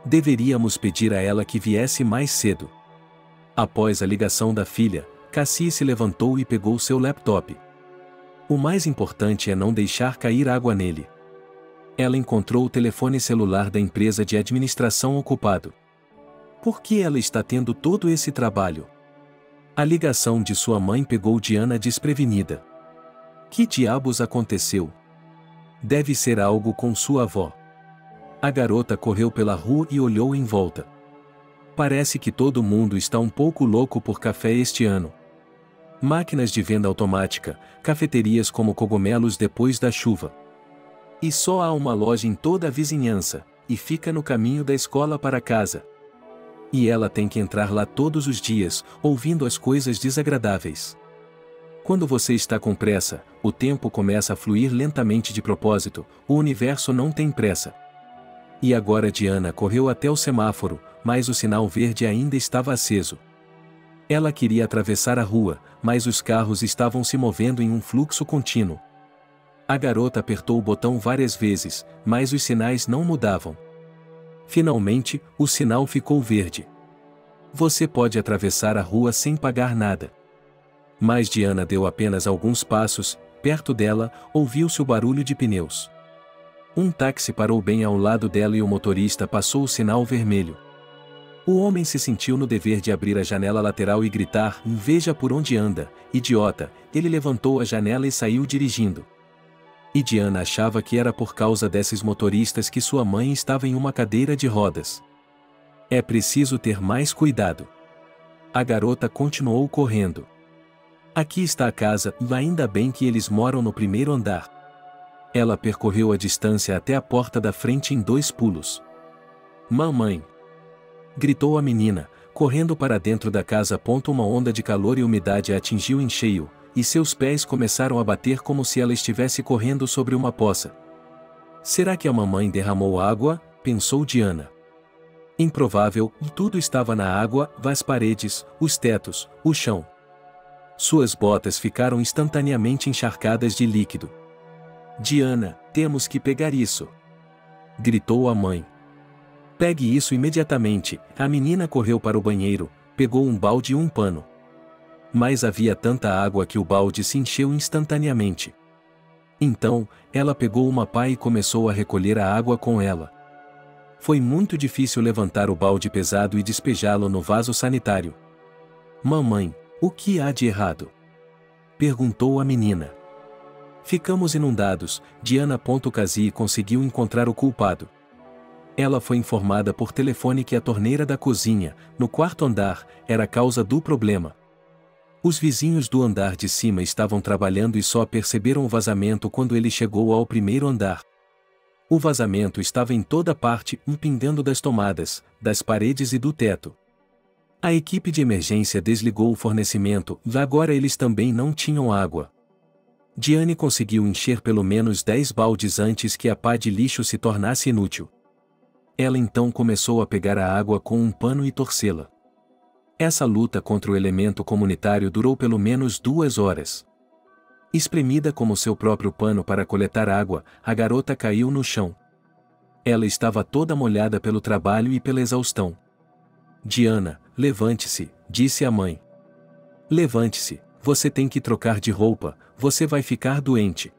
Deveríamos pedir a ela que viesse mais cedo. Após a ligação da filha, Cassie se levantou e pegou seu laptop. O mais importante é não deixar cair água nele. Ela encontrou o telefone celular da empresa de administração ocupado. Por que ela está tendo todo esse trabalho? A ligação de sua mãe pegou Diana desprevenida. Que diabos aconteceu? Deve ser algo com sua avó. A garota correu pela rua e olhou em volta. Parece que todo mundo está um pouco louco por café este ano. Máquinas de venda automática, cafeterias como cogumelos depois da chuva. E só há uma loja em toda a vizinhança, e fica no caminho da escola para casa. E ela tem que entrar lá todos os dias, ouvindo as coisas desagradáveis. Quando você está com pressa, o tempo começa a fluir lentamente de propósito, o universo não tem pressa. E agora Diana correu até o semáforo, mas o sinal verde ainda estava aceso. Ela queria atravessar a rua, mas os carros estavam se movendo em um fluxo contínuo. A garota apertou o botão várias vezes, mas os sinais não mudavam. Finalmente, o sinal ficou verde. Você pode atravessar a rua sem pagar nada. Mas Diana deu apenas alguns passos, perto dela, ouviu-se o barulho de pneus. Um táxi parou bem ao lado dela e o motorista passou o sinal vermelho. O homem se sentiu no dever de abrir a janela lateral e gritar: "Veja por onde anda, idiota!" Ele levantou a janela e saiu dirigindo. E Diana achava que era por causa desses motoristas que sua mãe estava em uma cadeira de rodas. É preciso ter mais cuidado. A garota continuou correndo. Aqui está a casa, ainda bem que eles moram no primeiro andar. Ela percorreu a distância até a porta da frente em 2 pulos. "Mamãe!" gritou a menina, correndo para dentro da casa. Uma onda de calor e umidade a atingiu em cheio, e seus pés começaram a bater como se ela estivesse correndo sobre uma poça. Será que a mamãe derramou água? Pensou Diana. Improvável, tudo estava na água, as paredes, os tetos, o chão. Suas botas ficaram instantaneamente encharcadas de líquido. "Diana, temos que pegar isso!" gritou a mãe. "Pegue isso imediatamente!" A menina correu para o banheiro, pegou um balde e um pano. Mas havia tanta água que o balde se encheu instantaneamente. Então, ela pegou uma pá e começou a recolher a água com ela. Foi muito difícil levantar o balde pesado e despejá-lo no vaso sanitário. "Mamãe, o que há de errado?" perguntou a menina. "Ficamos inundados." Diana. Casey conseguiu encontrar o culpado. Ela foi informada por telefone que a torneira da cozinha, no 4º andar, era a causa do problema. Os vizinhos do andar de cima estavam trabalhando e só perceberam o vazamento quando ele chegou ao 1º andar. O vazamento estava em toda parte, pingando das tomadas, das paredes e do teto. A equipe de emergência desligou o fornecimento, e agora eles também não tinham água. Diane conseguiu encher pelo menos 10 baldes antes que a pá de lixo se tornasse inútil. Ela então começou a pegar a água com um pano e torcê-la. Essa luta contra o elemento comunitário durou pelo menos 2 horas. Espremida como seu próprio pano para coletar água, a garota caiu no chão. Ela estava toda molhada pelo trabalho e pela exaustão. "Diana, levante-se", disse a mãe. "Levante-se, você tem que trocar de roupa, você vai ficar doente."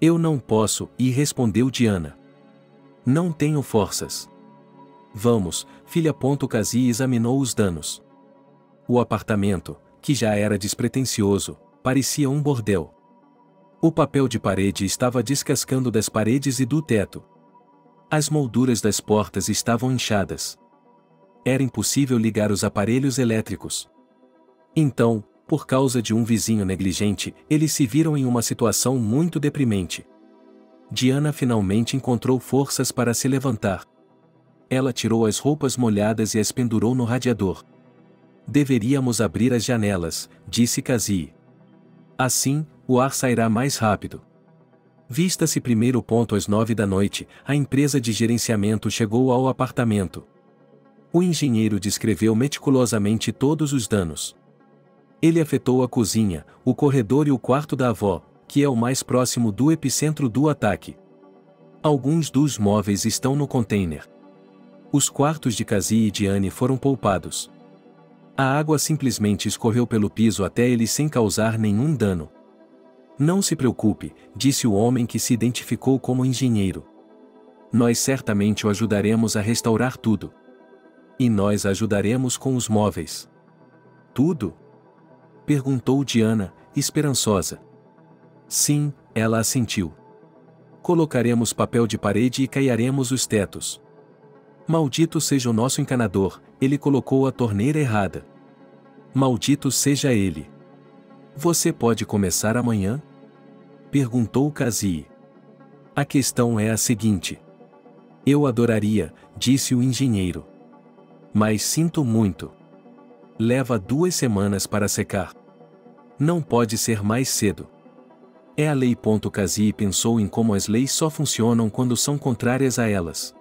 "Eu não posso", respondeu Diana. "Não tenho forças." "Vamos, filha." Casey examinou os danos. O apartamento, que já era despretensioso, parecia um bordel. O papel de parede estava descascando das paredes e do teto. As molduras das portas estavam inchadas. Era impossível ligar os aparelhos elétricos. Então, por causa de um vizinho negligente, eles se viram em uma situação muito deprimente. Diana finalmente encontrou forças para se levantar. Ela tirou as roupas molhadas e as pendurou no radiador. "Deveríamos abrir as janelas", disse Casey. "Assim, o ar sairá mais rápido." Vista-se primeiro. Às 9 da noite, a empresa de gerenciamento chegou ao apartamento. O engenheiro descreveu meticulosamente todos os danos. Ele afetou a cozinha, o corredor e o quarto da avó, que é o mais próximo do epicentro do ataque. Alguns dos móveis estão no container. Os quartos de Casey e Diane foram poupados. A água simplesmente escorreu pelo piso até eles sem causar nenhum dano. "Não se preocupe", disse o homem que se identificou como engenheiro. "Nós certamente o ajudaremos a restaurar tudo. E nós ajudaremos com os móveis." "Tudo?" perguntou Diana, esperançosa. "Sim", ela assentiu. Colocaremos papel de parede e caiaremos os tetos. Maldito seja o nosso encanador, ele colocou a torneira errada. Maldito seja ele. Você pode começar amanhã? Perguntou Cassie. A questão é a seguinte. Eu adoraria, disse o engenheiro. Mas sinto muito. Leva 2 semanas para secar. Não pode ser mais cedo. É a lei. Cassie pensou em como as leis só funcionam quando são contrárias a elas.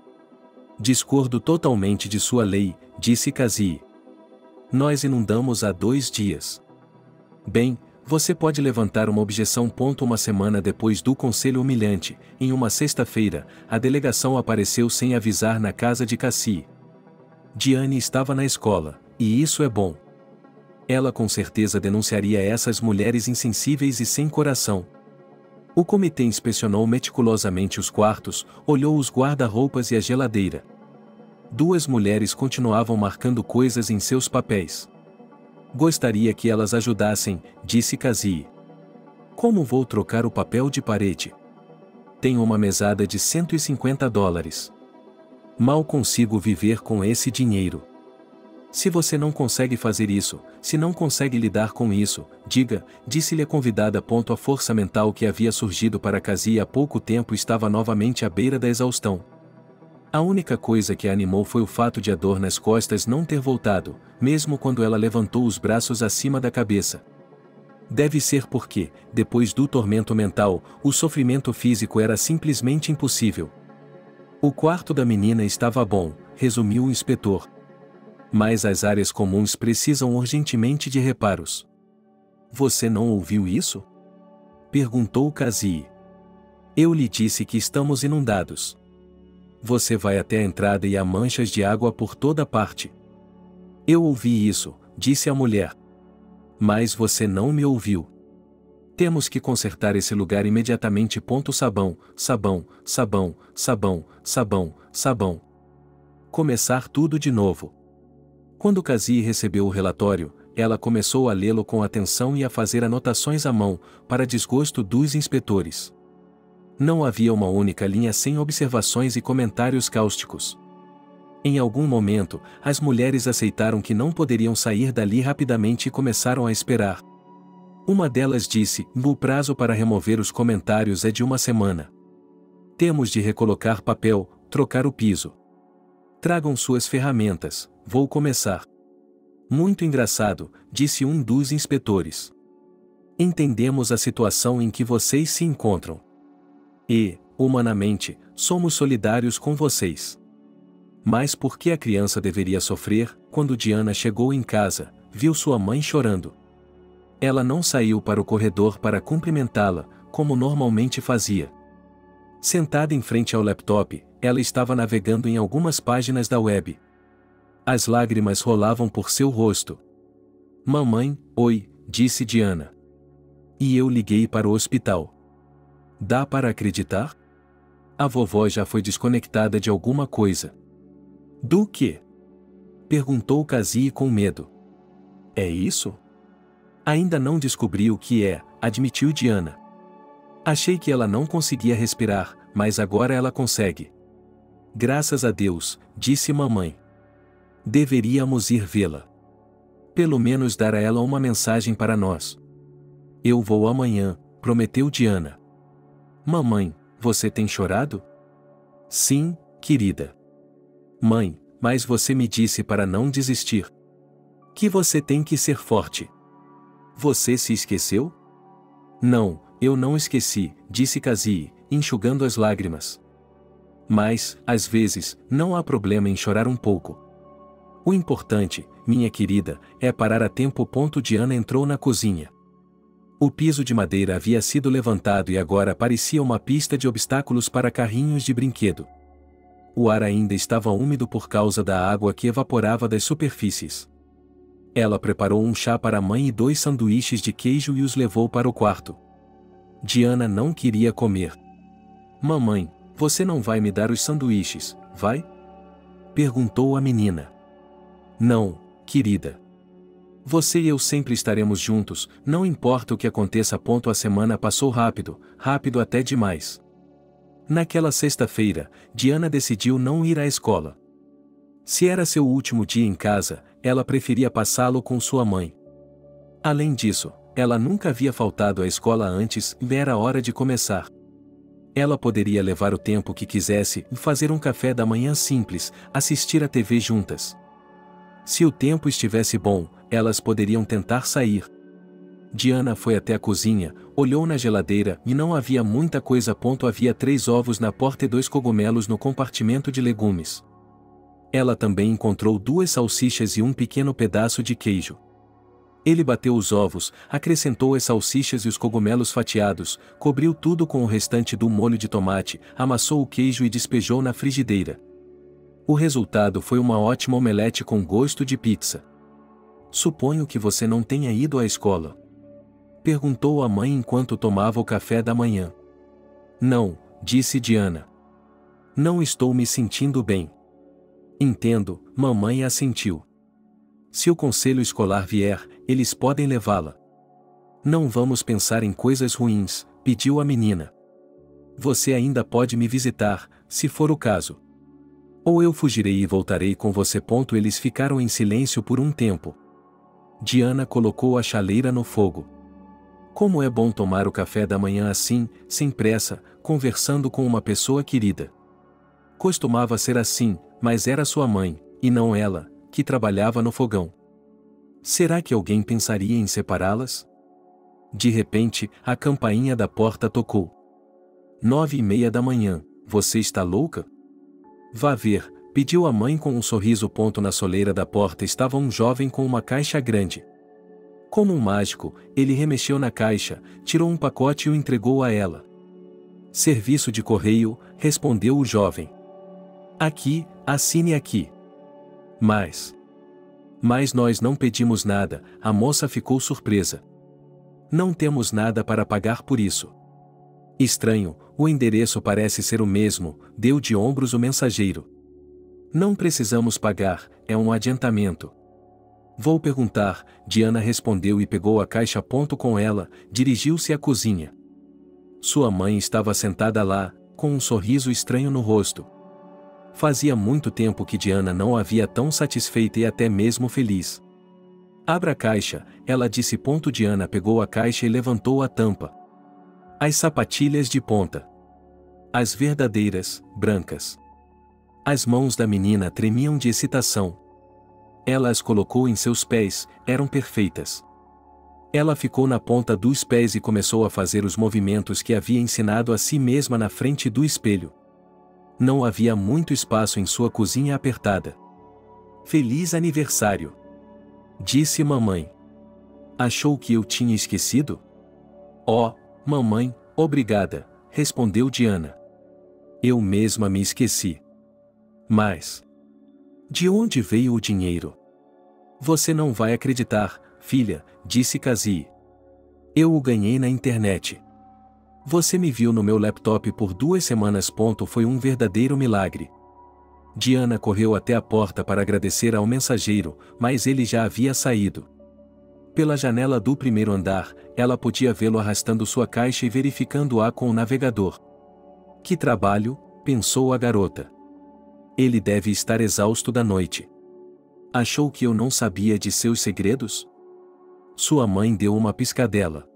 Discordo totalmente de sua lei, disse Cassie. Nós inundamos há 2 dias. Bem, você pode levantar uma objeção. Uma semana depois do conselho humilhante, em uma sexta-feira, a delegação apareceu sem avisar na casa de Cassie. Diane estava na escola, e isso é bom. Ela com certeza denunciaria essas mulheres insensíveis e sem coração. O comitê inspecionou meticulosamente os quartos, olhou os guarda-roupas e a geladeira. 2 mulheres continuavam marcando coisas em seus papéis. Gostaria que elas ajudassem, disse Cassie. Como vou trocar o papel de parede? Tenho uma mesada de $150. Mal consigo viver com esse dinheiro. Se você não consegue fazer isso, se não consegue lidar com isso, diga, disse-lhe a convidada. A força mental que havia surgido para Cassie há pouco tempo estava novamente à beira da exaustão. A única coisa que a animou foi o fato de a dor nas costas não ter voltado, mesmo quando ela levantou os braços acima da cabeça. Deve ser porque, depois do tormento mental, o sofrimento físico era simplesmente impossível. O quarto da menina estava bom, resumiu o inspetor. Mas as áreas comuns precisam urgentemente de reparos. Você não ouviu isso? Perguntou Cassie. Eu lhe disse que estamos inundados. Você vai até a entrada e há manchas de água por toda parte. Eu ouvi isso, disse a mulher. Mas você não me ouviu. Temos que consertar esse lugar imediatamente. Sabão, sabão, sabão, sabão, sabão, sabão. Começar tudo de novo. Quando Cassie recebeu o relatório, ela começou a lê-lo com atenção e a fazer anotações à mão, para desgosto dos inspetores. Não havia uma única linha sem observações e comentários cáusticos. Em algum momento, as mulheres aceitaram que não poderiam sair dali rapidamente e começaram a esperar. Uma delas disse: o prazo para remover os comentários é de 1 semana. Temos de recolocar papel, trocar o piso. Tragam suas ferramentas, vou começar. Muito engraçado, disse um dos inspetores. Entendemos a situação em que vocês se encontram. E, humanamente, somos solidários com vocês. Mas por que a criança deveria sofrer? Quando Diana chegou em casa, viu sua mãe chorando. Ela não saiu para o corredor para cumprimentá-la, como normalmente fazia. Sentada em frente ao laptop, ela estava navegando em algumas páginas da web. As lágrimas rolavam por seu rosto. Mamãe, oi, disse Diana. E eu liguei para o hospital. Dá para acreditar? A vovó já foi desconectada de alguma coisa. Do quê? Perguntou Cassie com medo. É isso? Ainda não descobri o que é, admitiu Diana. Achei que ela não conseguia respirar, mas agora ela consegue. Graças a Deus, disse mamãe. Deveríamos ir vê-la. Pelo menos dar a ela uma mensagem para nós. Eu vou amanhã, prometeu Diana. Mamãe, você tem chorado? Sim, querida. Mãe, mas você me disse para não desistir. Que você tem que ser forte. Você se esqueceu? Não, eu não esqueci, disse Cassie, enxugando as lágrimas. Mas, às vezes, não há problema em chorar um pouco. O importante, minha querida, é parar a tempo. Diana entrou na cozinha. O piso de madeira havia sido levantado e agora parecia uma pista de obstáculos para carrinhos de brinquedo. O ar ainda estava úmido por causa da água que evaporava das superfícies. Ela preparou um chá para a mãe e 2 sanduíches de queijo e os levou para o quarto. Diana não queria comer. Mamãe, você não vai me dar os sanduíches, vai? Perguntou a menina. Não, querida. Você e eu sempre estaremos juntos, não importa o que aconteça. A semana passou rápido, rápido até demais. Naquela sexta-feira, Diana decidiu não ir à escola. Se era seu último dia em casa, ela preferia passá-lo com sua mãe. Além disso, ela nunca havia faltado à escola antes e era hora de começar. Ela poderia levar o tempo que quisesse e fazer um café da manhã simples, assistir à TV juntas. Se o tempo estivesse bom, elas poderiam tentar sair. Diana foi até a cozinha, olhou na geladeira e não havia muita coisa. Havia 3 ovos na porta e 2 cogumelos no compartimento de legumes. Ela também encontrou 2 salsichas e um pequeno pedaço de queijo. Ele bateu os ovos, acrescentou as salsichas e os cogumelos fatiados, cobriu tudo com o restante do molho de tomate, amassou o queijo e despejou na frigideira. O resultado foi uma ótima omelete com gosto de pizza. Suponho que você não tenha ido à escola? Perguntou a mãe enquanto tomava o café da manhã. Não, disse Diana. Não estou me sentindo bem. Entendo, mamãe assentiu. Se o conselho escolar vier, eles podem levá-la. Não vamos pensar em coisas ruins, pediu a menina. Você ainda pode me visitar, se for o caso. Ou eu fugirei e voltarei com você. Eles ficaram em silêncio por um tempo. Diana colocou a chaleira no fogo. Como é bom tomar o café da manhã assim, sem pressa, conversando com uma pessoa querida. Costumava ser assim, mas era sua mãe, e não ela, que trabalhava no fogão. Será que alguém pensaria em separá-las? De repente, a campainha da porta tocou. 9:30 da manhã, você está louca? Vá ver, pediu a mãe com um sorriso. Na soleira da porta estava um jovem com uma caixa grande. Como um mágico, ele remexeu na caixa, tirou um pacote e o entregou a ela. Serviço de correio, respondeu o jovem. Aqui, assine aqui. Mas nós não pedimos nada, a moça ficou surpresa. Não temos nada para pagar por isso. Estranho, o endereço parece ser o mesmo, deu de ombros o mensageiro. Não precisamos pagar, é um adiantamento. Vou perguntar, Diana respondeu e pegou a caixa. Com ela, dirigiu-se à cozinha. Sua mãe estava sentada lá, com um sorriso estranho no rosto. Fazia muito tempo que Diana não a via tão satisfeita e até mesmo feliz. Abra a caixa, ela disse. Diana pegou a caixa e levantou a tampa. As sapatilhas de ponta. As verdadeiras, brancas. As mãos da menina tremiam de excitação. Ela as colocou em seus pés, eram perfeitas. Ela ficou na ponta dos pés e começou a fazer os movimentos que havia ensinado a si mesma na frente do espelho. Não havia muito espaço em sua cozinha apertada. Feliz aniversário! Disse mamãe. Achou que eu tinha esquecido? Oh, mamãe, obrigada, respondeu Diana. Eu mesma me esqueci. Mas de onde veio o dinheiro? Você não vai acreditar, filha, disse Cassie. Eu o ganhei na internet. Você me viu no meu laptop por 2 semanas. Foi um verdadeiro milagre. Diana correu até a porta para agradecer ao mensageiro, mas ele já havia saído. Pela janela do primeiro andar, ela podia vê-lo arrastando sua caixa e verificando-a com o navegador. Que trabalho, pensou a garota. Ele deve estar exausto da noite. Achou que eu não sabia de seus segredos? Sua mãe deu uma piscadela.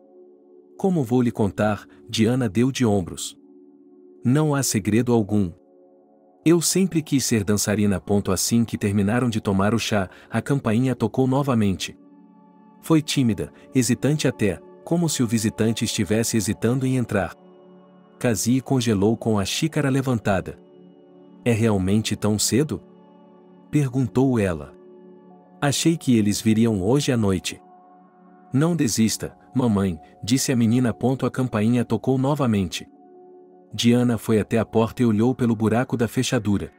Como vou lhe contar? Diana deu de ombros. Não há segredo algum. Eu sempre quis ser dançarina. Assim que terminaram de tomar o chá, a campainha tocou novamente. Foi tímida, hesitante até, como se o visitante estivesse hesitando em entrar. Cassie congelou com a xícara levantada. É realmente tão cedo? Perguntou ela. Achei que eles viriam hoje à noite. Não desista, mamãe, disse a menina. A campainha tocou novamente. Diana foi até a porta e olhou pelo buraco da fechadura.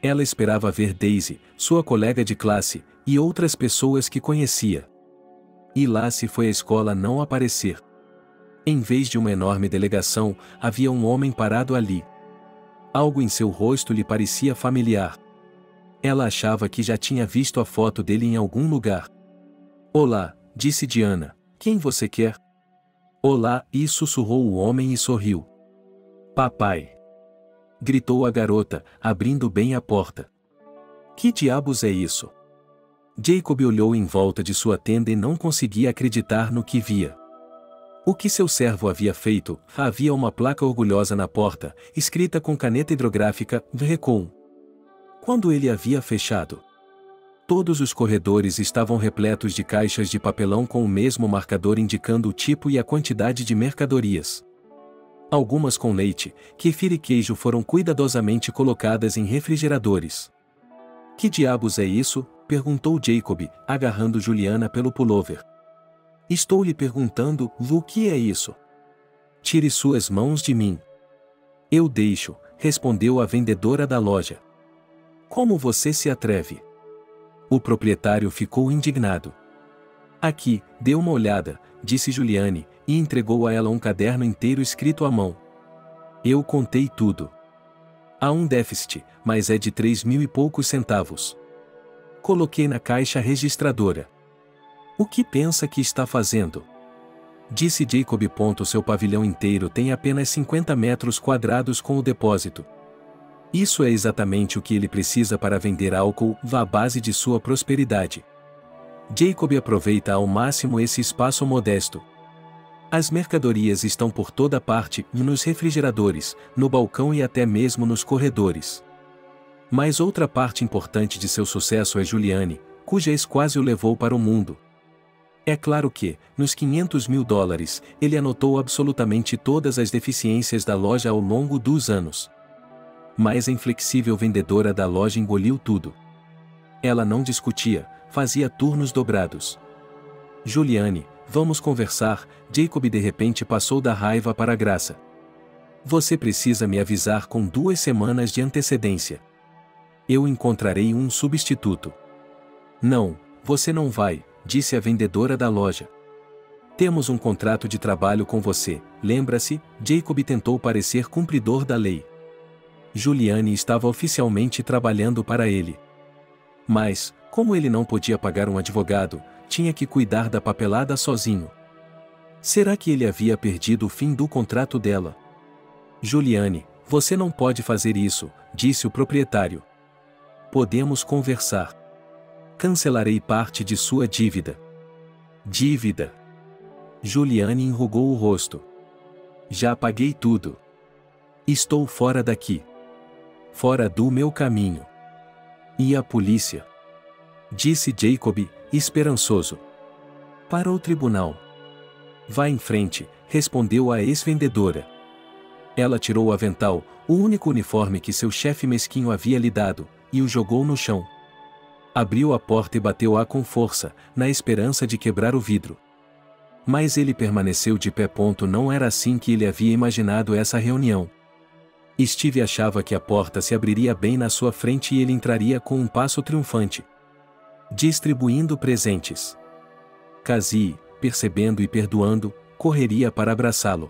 Ela esperava ver Daisy, sua colega de classe, e outras pessoas que conhecia. E lá se foi à escola não aparecer. Em vez de uma enorme delegação, havia um homem parado ali. Algo em seu rosto lhe parecia familiar. Ela achava que já tinha visto a foto dele em algum lugar. Olá, disse Diana, quem você quer? Olá, sussurrou o homem e sorriu. Papai. gritou a garota, abrindo bem a porta. Que diabos é isso? Jacob olhou em volta de sua tenda e não conseguia acreditar no que via. O que seu servo havia feito? Havia uma placa orgulhosa na porta, escrita com caneta hidrográfica, Recon. Quando ele havia fechado, todos os corredores estavam repletos de caixas de papelão com o mesmo marcador indicando o tipo e a quantidade de mercadorias. Algumas com leite, kefir e queijo foram cuidadosamente colocadas em refrigeradores. Que diabos é isso? Perguntou Jacob, agarrando Juliana pelo pullover. Estou lhe perguntando, Lu, o que é isso? Tire suas mãos de mim. Eu deixo, respondeu a vendedora da loja. Como você se atreve? O proprietário ficou indignado. Aqui, dê uma olhada, disse Juliane, e entregou a ela um caderno inteiro escrito à mão. Eu contei tudo. Há um déficit, mas é de 3.000 e poucos centavos. Coloquei na caixa registradora. O que pensa que está fazendo? Disse Jacob. Seu pavilhão inteiro tem apenas 50 metros quadrados com o depósito. Isso é exatamente o que ele precisa para vender álcool, à base de sua prosperidade. Jacob aproveita ao máximo esse espaço modesto. As mercadorias estão por toda parte, nos refrigeradores, no balcão e até mesmo nos corredores. Mas outra parte importante de seu sucesso é Juliane, cuja ex quase o levou para o mundo. É claro que, nos $500.000, ele anotou absolutamente todas as deficiências da loja ao longo dos anos. Mas a inflexível vendedora da loja engoliu tudo. Ela não discutia, fazia turnos dobrados. Juliane, vamos conversar. Jacob de repente passou da raiva para a graça. Você precisa me avisar com 2 semanas de antecedência. Eu encontrarei um substituto. Não, você não vai, disse a vendedora da loja. Temos um contrato de trabalho com você, lembra-se? Jacob tentou parecer cumpridor da lei. Juliane estava oficialmente trabalhando para ele. Mas, como ele não podia pagar um advogado, tinha que cuidar da papelada sozinho. Será que ele havia perdido o fim do contrato dela? Juliane, você não pode fazer isso, disse o proprietário. Podemos conversar. Cancelarei parte de sua dívida. Dívida? Juliane enrugou o rosto. Já paguei tudo. Estou fora daqui. Fora do meu caminho. E a polícia? Disse Jacob, esperançoso. Para o tribunal. Vá em frente, respondeu a ex-vendedora. Ela tirou o avental, o único uniforme que seu chefe mesquinho havia lhe dado, e o jogou no chão. Abriu a porta e bateu-a com força, na esperança de quebrar o vidro. Mas ele permaneceu de pé. Não era assim que ele havia imaginado essa reunião. Steve achava que a porta se abriria bem na sua frente e ele entraria com um passo triunfante, distribuindo presentes. Cassie, percebendo e perdoando, correria para abraçá-lo.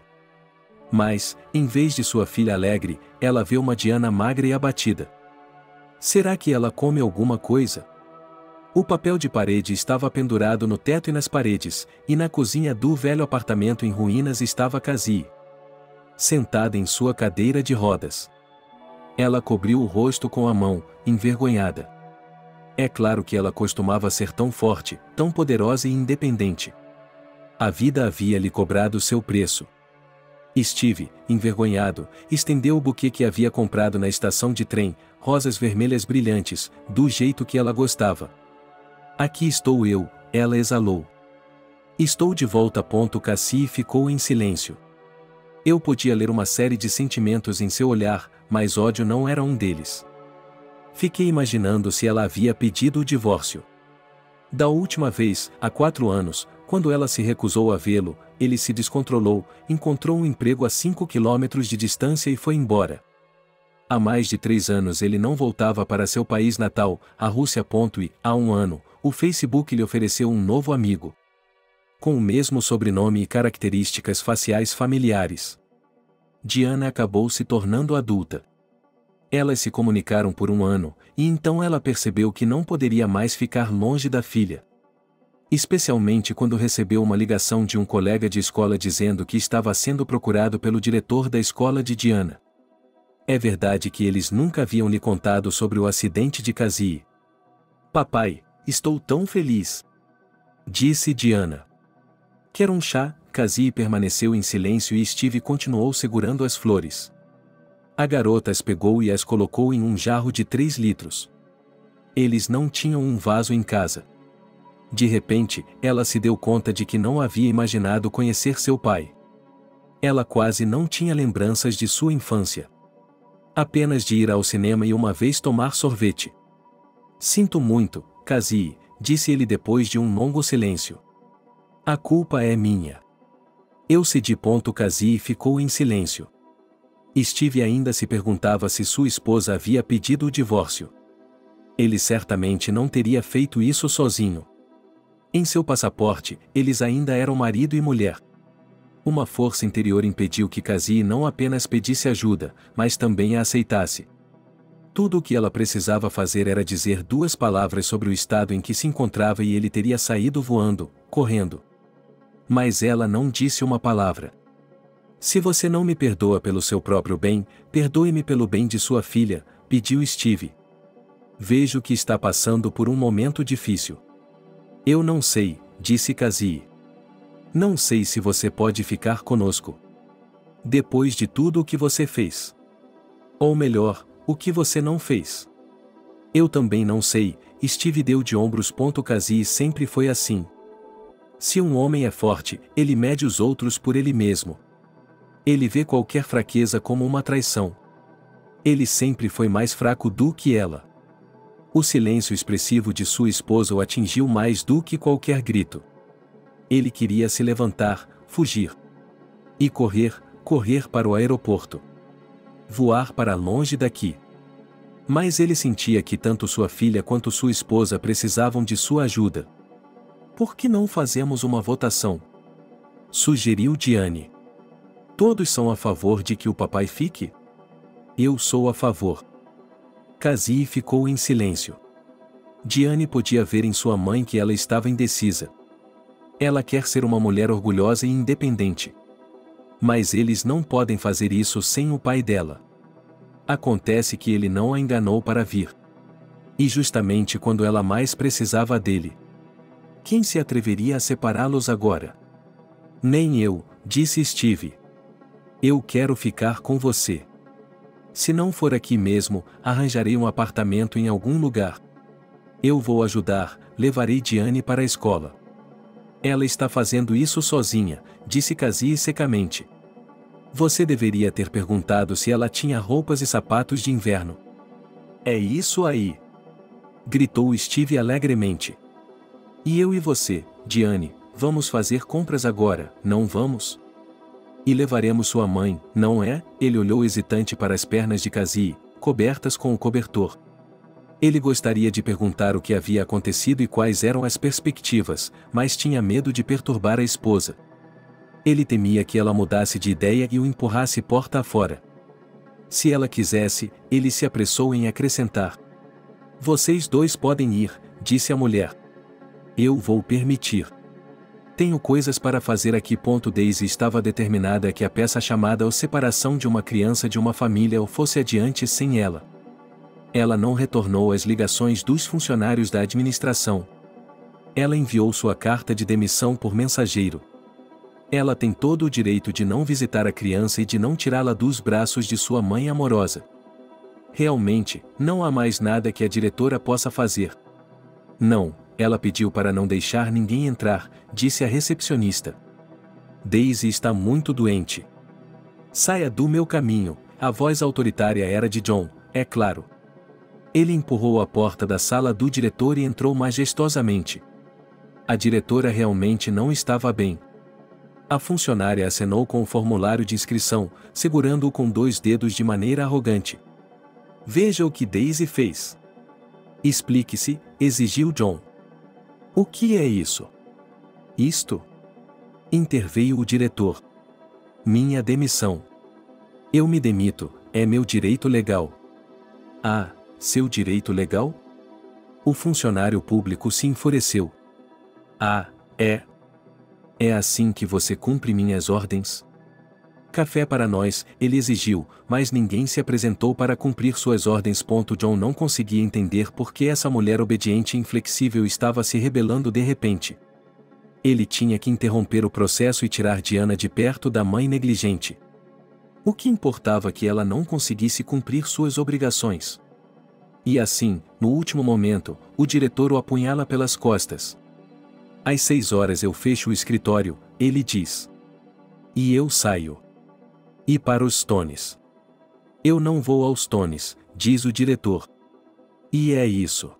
Mas, em vez de sua filha alegre, ela vê uma Diana magra e abatida. Será que ela come alguma coisa? O papel de parede estava pendurado no teto e nas paredes, e na cozinha do velho apartamento em ruínas estava Cassie, sentada em sua cadeira de rodas. Ela cobriu o rosto com a mão, envergonhada. É claro que ela costumava ser tão forte, tão poderosa e independente. A vida havia lhe cobrado seu preço. Steve, envergonhado, estendeu o buquê que havia comprado na estação de trem, rosas vermelhas brilhantes, do jeito que ela gostava. Aqui estou eu, ela exalou. Estou de volta. Cassie ficou em silêncio. Eu podia ler uma série de sentimentos em seu olhar, mas ódio não era um deles. Fiquei imaginando se ela havia pedido o divórcio. Da última vez, há 4 anos, quando ela se recusou a vê-lo, ele se descontrolou, encontrou um emprego a 5 quilômetros de distância e foi embora. Há mais de 3 anos ele não voltava para seu país natal, a Rússia. E, há 1 ano, o Facebook lhe ofereceu um novo amigo, com o mesmo sobrenome e características faciais familiares. Diana acabou se tornando adulta. Elas se comunicaram por 1 ano, e então ela percebeu que não poderia mais ficar longe da filha. Especialmente quando recebeu uma ligação de um colega de escola dizendo que estava sendo procurado pelo diretor da escola de Diana. É verdade que eles nunca haviam lhe contado sobre o acidente de Cassie. Papai, estou tão feliz! Disse Diana. Quer um chá? Cassie permaneceu em silêncio e Steve continuou segurando as flores. A garota as pegou e as colocou em um jarro de 3 litros. Eles não tinham um vaso em casa. De repente, ela se deu conta de que não havia imaginado conhecer seu pai. Ela quase não tinha lembranças de sua infância. Apenas de ir ao cinema e uma vez tomar sorvete. Sinto muito, Cassie, disse ele depois de um longo silêncio. A culpa é minha. Eu cedi. Cassie ficou em silêncio. Steve ainda se perguntava se sua esposa havia pedido o divórcio. Ele certamente não teria feito isso sozinho. Em seu passaporte, eles ainda eram marido e mulher. Uma força interior impediu que Cassie não apenas pedisse ajuda, mas também a aceitasse. Tudo o que ela precisava fazer era dizer 2 palavras sobre o estado em que se encontrava e ele teria saído voando, correndo. Mas ela não disse uma palavra. Se você não me perdoa pelo seu próprio bem, perdoe-me pelo bem de sua filha, pediu Steve. Vejo que está passando por um momento difícil. Eu não sei, disse Cassie. Não sei se você pode ficar conosco. Depois de tudo o que você fez. Ou melhor, o que você não fez. Eu também não sei, Steve deu de ombros. Cassie sempre foi assim. Se um homem é forte, ele mede os outros por ele mesmo. Ele vê qualquer fraqueza como uma traição. Ele sempre foi mais fraco do que ela. O silêncio expressivo de sua esposa o atingiu mais do que qualquer grito. Ele queria se levantar, fugir. E correr para o aeroporto. Voar para longe daqui. Mas ele sentia que tanto sua filha quanto sua esposa precisavam de sua ajuda. Por que não fazemos uma votação? Sugeriu Diane. Todos são a favor de que o papai fique? Eu sou a favor. Cassie ficou em silêncio. Diane podia ver em sua mãe que ela estava indecisa. Ela quer ser uma mulher orgulhosa e independente. Mas eles não podem fazer isso sem o pai dela. Acontece que ele não a enganou para vir. E justamente quando ela mais precisava dele. Quem se atreveria a separá-los agora? Nem eu, disse Steve. Eu quero ficar com você. Se não for aqui mesmo, arranjarei um apartamento em algum lugar. Eu vou ajudar, levarei Diane para a escola. Ela está fazendo isso sozinha, disse Cassie secamente. Você deveria ter perguntado se ela tinha roupas e sapatos de inverno. É isso aí! Gritou Steve alegremente. E eu e você, Diane, vamos fazer compras agora, não vamos? E levaremos sua mãe, não é? Ele olhou hesitante para as pernas de Cassie, cobertas com o cobertor. Ele gostaria de perguntar o que havia acontecido e quais eram as perspectivas, mas tinha medo de perturbar a esposa. Ele temia que ela mudasse de ideia e o empurrasse porta afora. Se ela quisesse, ele se apressou em acrescentar. Vocês 2 podem ir, disse a mulher. Eu vou permitir. Tenho coisas para fazer aqui. Daisy estava determinada a que a peça chamada A Separação de uma Criança de uma Família fosse adiante sem ela. Ela não retornou às ligações dos funcionários da administração. Ela enviou sua carta de demissão por mensageiro. Ela tem todo o direito de não visitar a criança e de não tirá-la dos braços de sua mãe amorosa. Realmente, não há mais nada que a diretora possa fazer. Não. Ela pediu para não deixar ninguém entrar, disse a recepcionista. Daisy está muito doente. Saia do meu caminho, a voz autoritária era de John, é claro. Ele empurrou a porta da sala do diretor e entrou majestosamente. A diretora realmente não estava bem. A funcionária acenou com o formulário de inscrição, segurando-o com 2 dedos de maneira arrogante. Veja o que Daisy fez. Explique-se, exigiu John. O que é isso? Isto? Interveio o diretor. Minha demissão. Eu me demito, é meu direito legal. Ah, seu direito legal? O funcionário público se enfureceu. Ah, é? É assim que você cumpre minhas ordens? Café para nós, ele exigiu, mas ninguém se apresentou para cumprir suas ordens. John não conseguia entender por que essa mulher obediente e inflexível estava se rebelando de repente. Ele tinha que interromper o processo e tirar Diana de perto da mãe negligente. O que importava que ela não conseguisse cumprir suas obrigações? E assim, no último momento, o diretor o apunhala pelas costas. Às 6 horas eu fecho o escritório, ele diz. E eu saio. E para os Stones. Eu não vou aos Stones, diz o diretor. E é isso.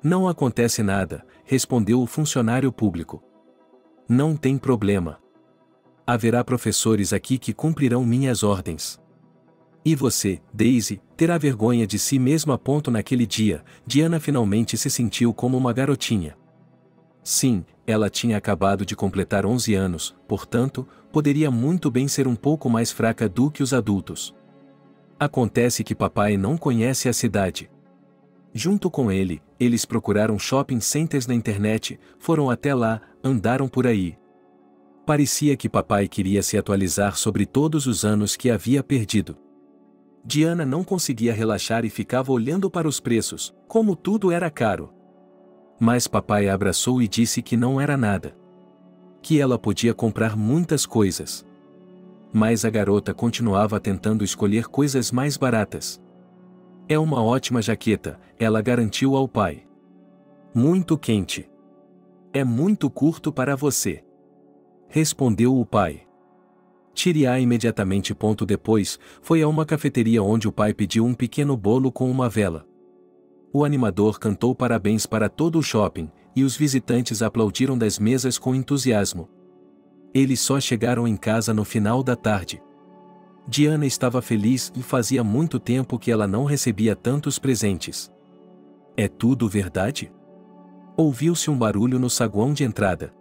Não acontece nada, respondeu o funcionário público. Não tem problema. Haverá professores aqui que cumprirão minhas ordens. E você, Daisy, terá vergonha de si mesma. Naquele dia, Diana finalmente se sentiu como uma garotinha. Sim, ela tinha acabado de completar 11 anos, portanto, poderia muito bem ser um pouco mais fraca do que os adultos. Acontece que papai não conhece a cidade. Junto com ele, eles procuraram shopping centers na internet, foram até lá, andaram por aí. Parecia que papai queria se atualizar sobre todos os anos que havia perdido. Diana não conseguia relaxar e ficava olhando para os preços, como tudo era caro. Mas papai a abraçou e disse que não era nada. Que ela podia comprar muitas coisas. Mas a garota continuava tentando escolher coisas mais baratas. É uma ótima jaqueta, ela garantiu ao pai. Muito quente. É muito curto para você. Respondeu o pai. Tire-a imediatamente. Depois, foi a uma cafeteria onde o pai pediu um pequeno bolo com uma vela. O animador cantou parabéns para todo o shopping, e os visitantes aplaudiram das mesas com entusiasmo. Eles só chegaram em casa no final da tarde. Diana estava feliz e fazia muito tempo que ela não recebia tantos presentes. É tudo verdade? Ouviu-se um barulho no saguão de entrada.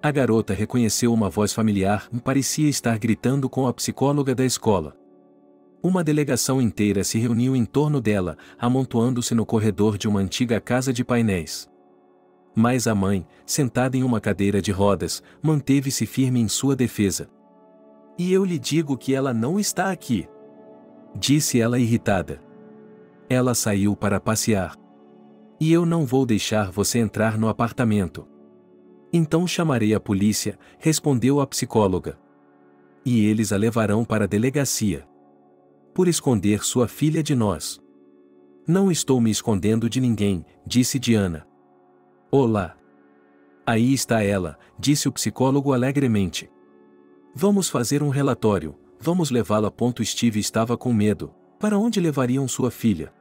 A garota reconheceu uma voz familiar e parecia estar gritando com a psicóloga da escola. Uma delegação inteira se reuniu em torno dela, amontoando-se no corredor de uma antiga casa de painéis. Mas a mãe, sentada em uma cadeira de rodas, manteve-se firme em sua defesa. E eu lhe digo que ela não está aqui, disse ela irritada. Ela saiu para passear. E eu não vou deixar você entrar no apartamento. Então chamarei a polícia, respondeu a psicóloga. E eles a levarão para a delegacia. Por esconder sua filha de nós. Não estou me escondendo de ninguém, disse Diana. Olá. Aí está ela, disse o psicólogo alegremente. Vamos fazer um relatório, vamos levá-la. Steve estava com medo. Para onde levariam sua filha?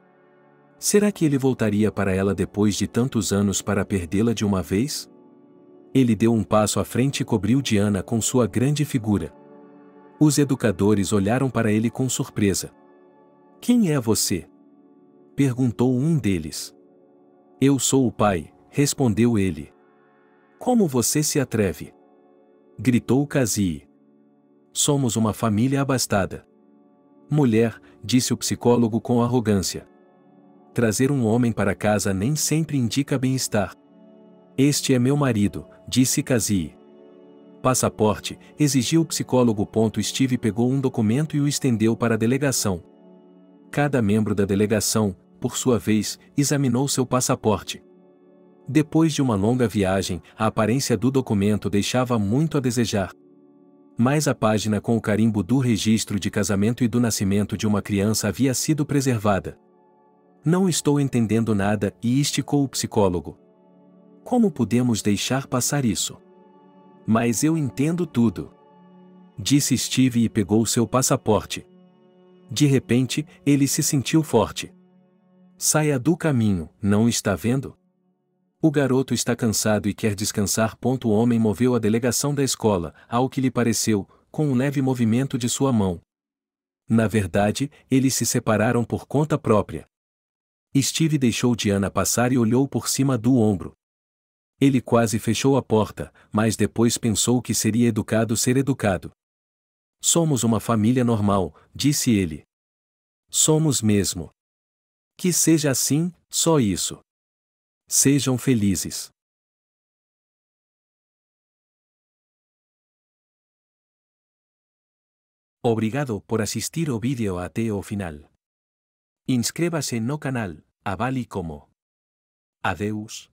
Será que ele voltaria para ela depois de tantos anos para perdê-la de uma vez? Ele deu um passo à frente e cobriu Diana com sua grande figura. Os educadores olharam para ele com surpresa. Quem é você? Perguntou um deles. Eu sou o pai, respondeu ele. Como você se atreve? Gritou Cassie. Somos uma família abastada. Mulher, disse o psicólogo com arrogância. Trazer um homem para casa nem sempre indica bem-estar. Este é meu marido, disse Cassie. Passaporte, exigiu o psicólogo. Steve pegou um documento e o estendeu para a delegação. Cada membro da delegação, por sua vez, examinou seu passaporte. Depois de uma longa viagem, a aparência do documento deixava muito a desejar. Mas a página com o carimbo do registro de casamento e do nascimento de uma criança havia sido preservada. Não estou entendendo nada, e esticou o psicólogo. Como podemos deixar passar isso? Mas eu entendo tudo. Disse Steve e pegou seu passaporte. De repente, ele se sentiu forte. Saia do caminho, não está vendo? O garoto está cansado e quer descansar. O homem moveu a delegação da escola, ao que lhe pareceu, com um leve movimento de sua mão. Na verdade, eles se separaram por conta própria. Steve deixou Diana passar e olhou por cima do ombro. Ele quase fechou a porta, mas depois pensou que seria educado ser educado. Somos uma família normal, disse ele. Somos mesmo. Que seja assim, só isso. Sejam felizes. Obrigado por assistir o vídeo até o final. Inscreva-se no canal, avale como. Adeus.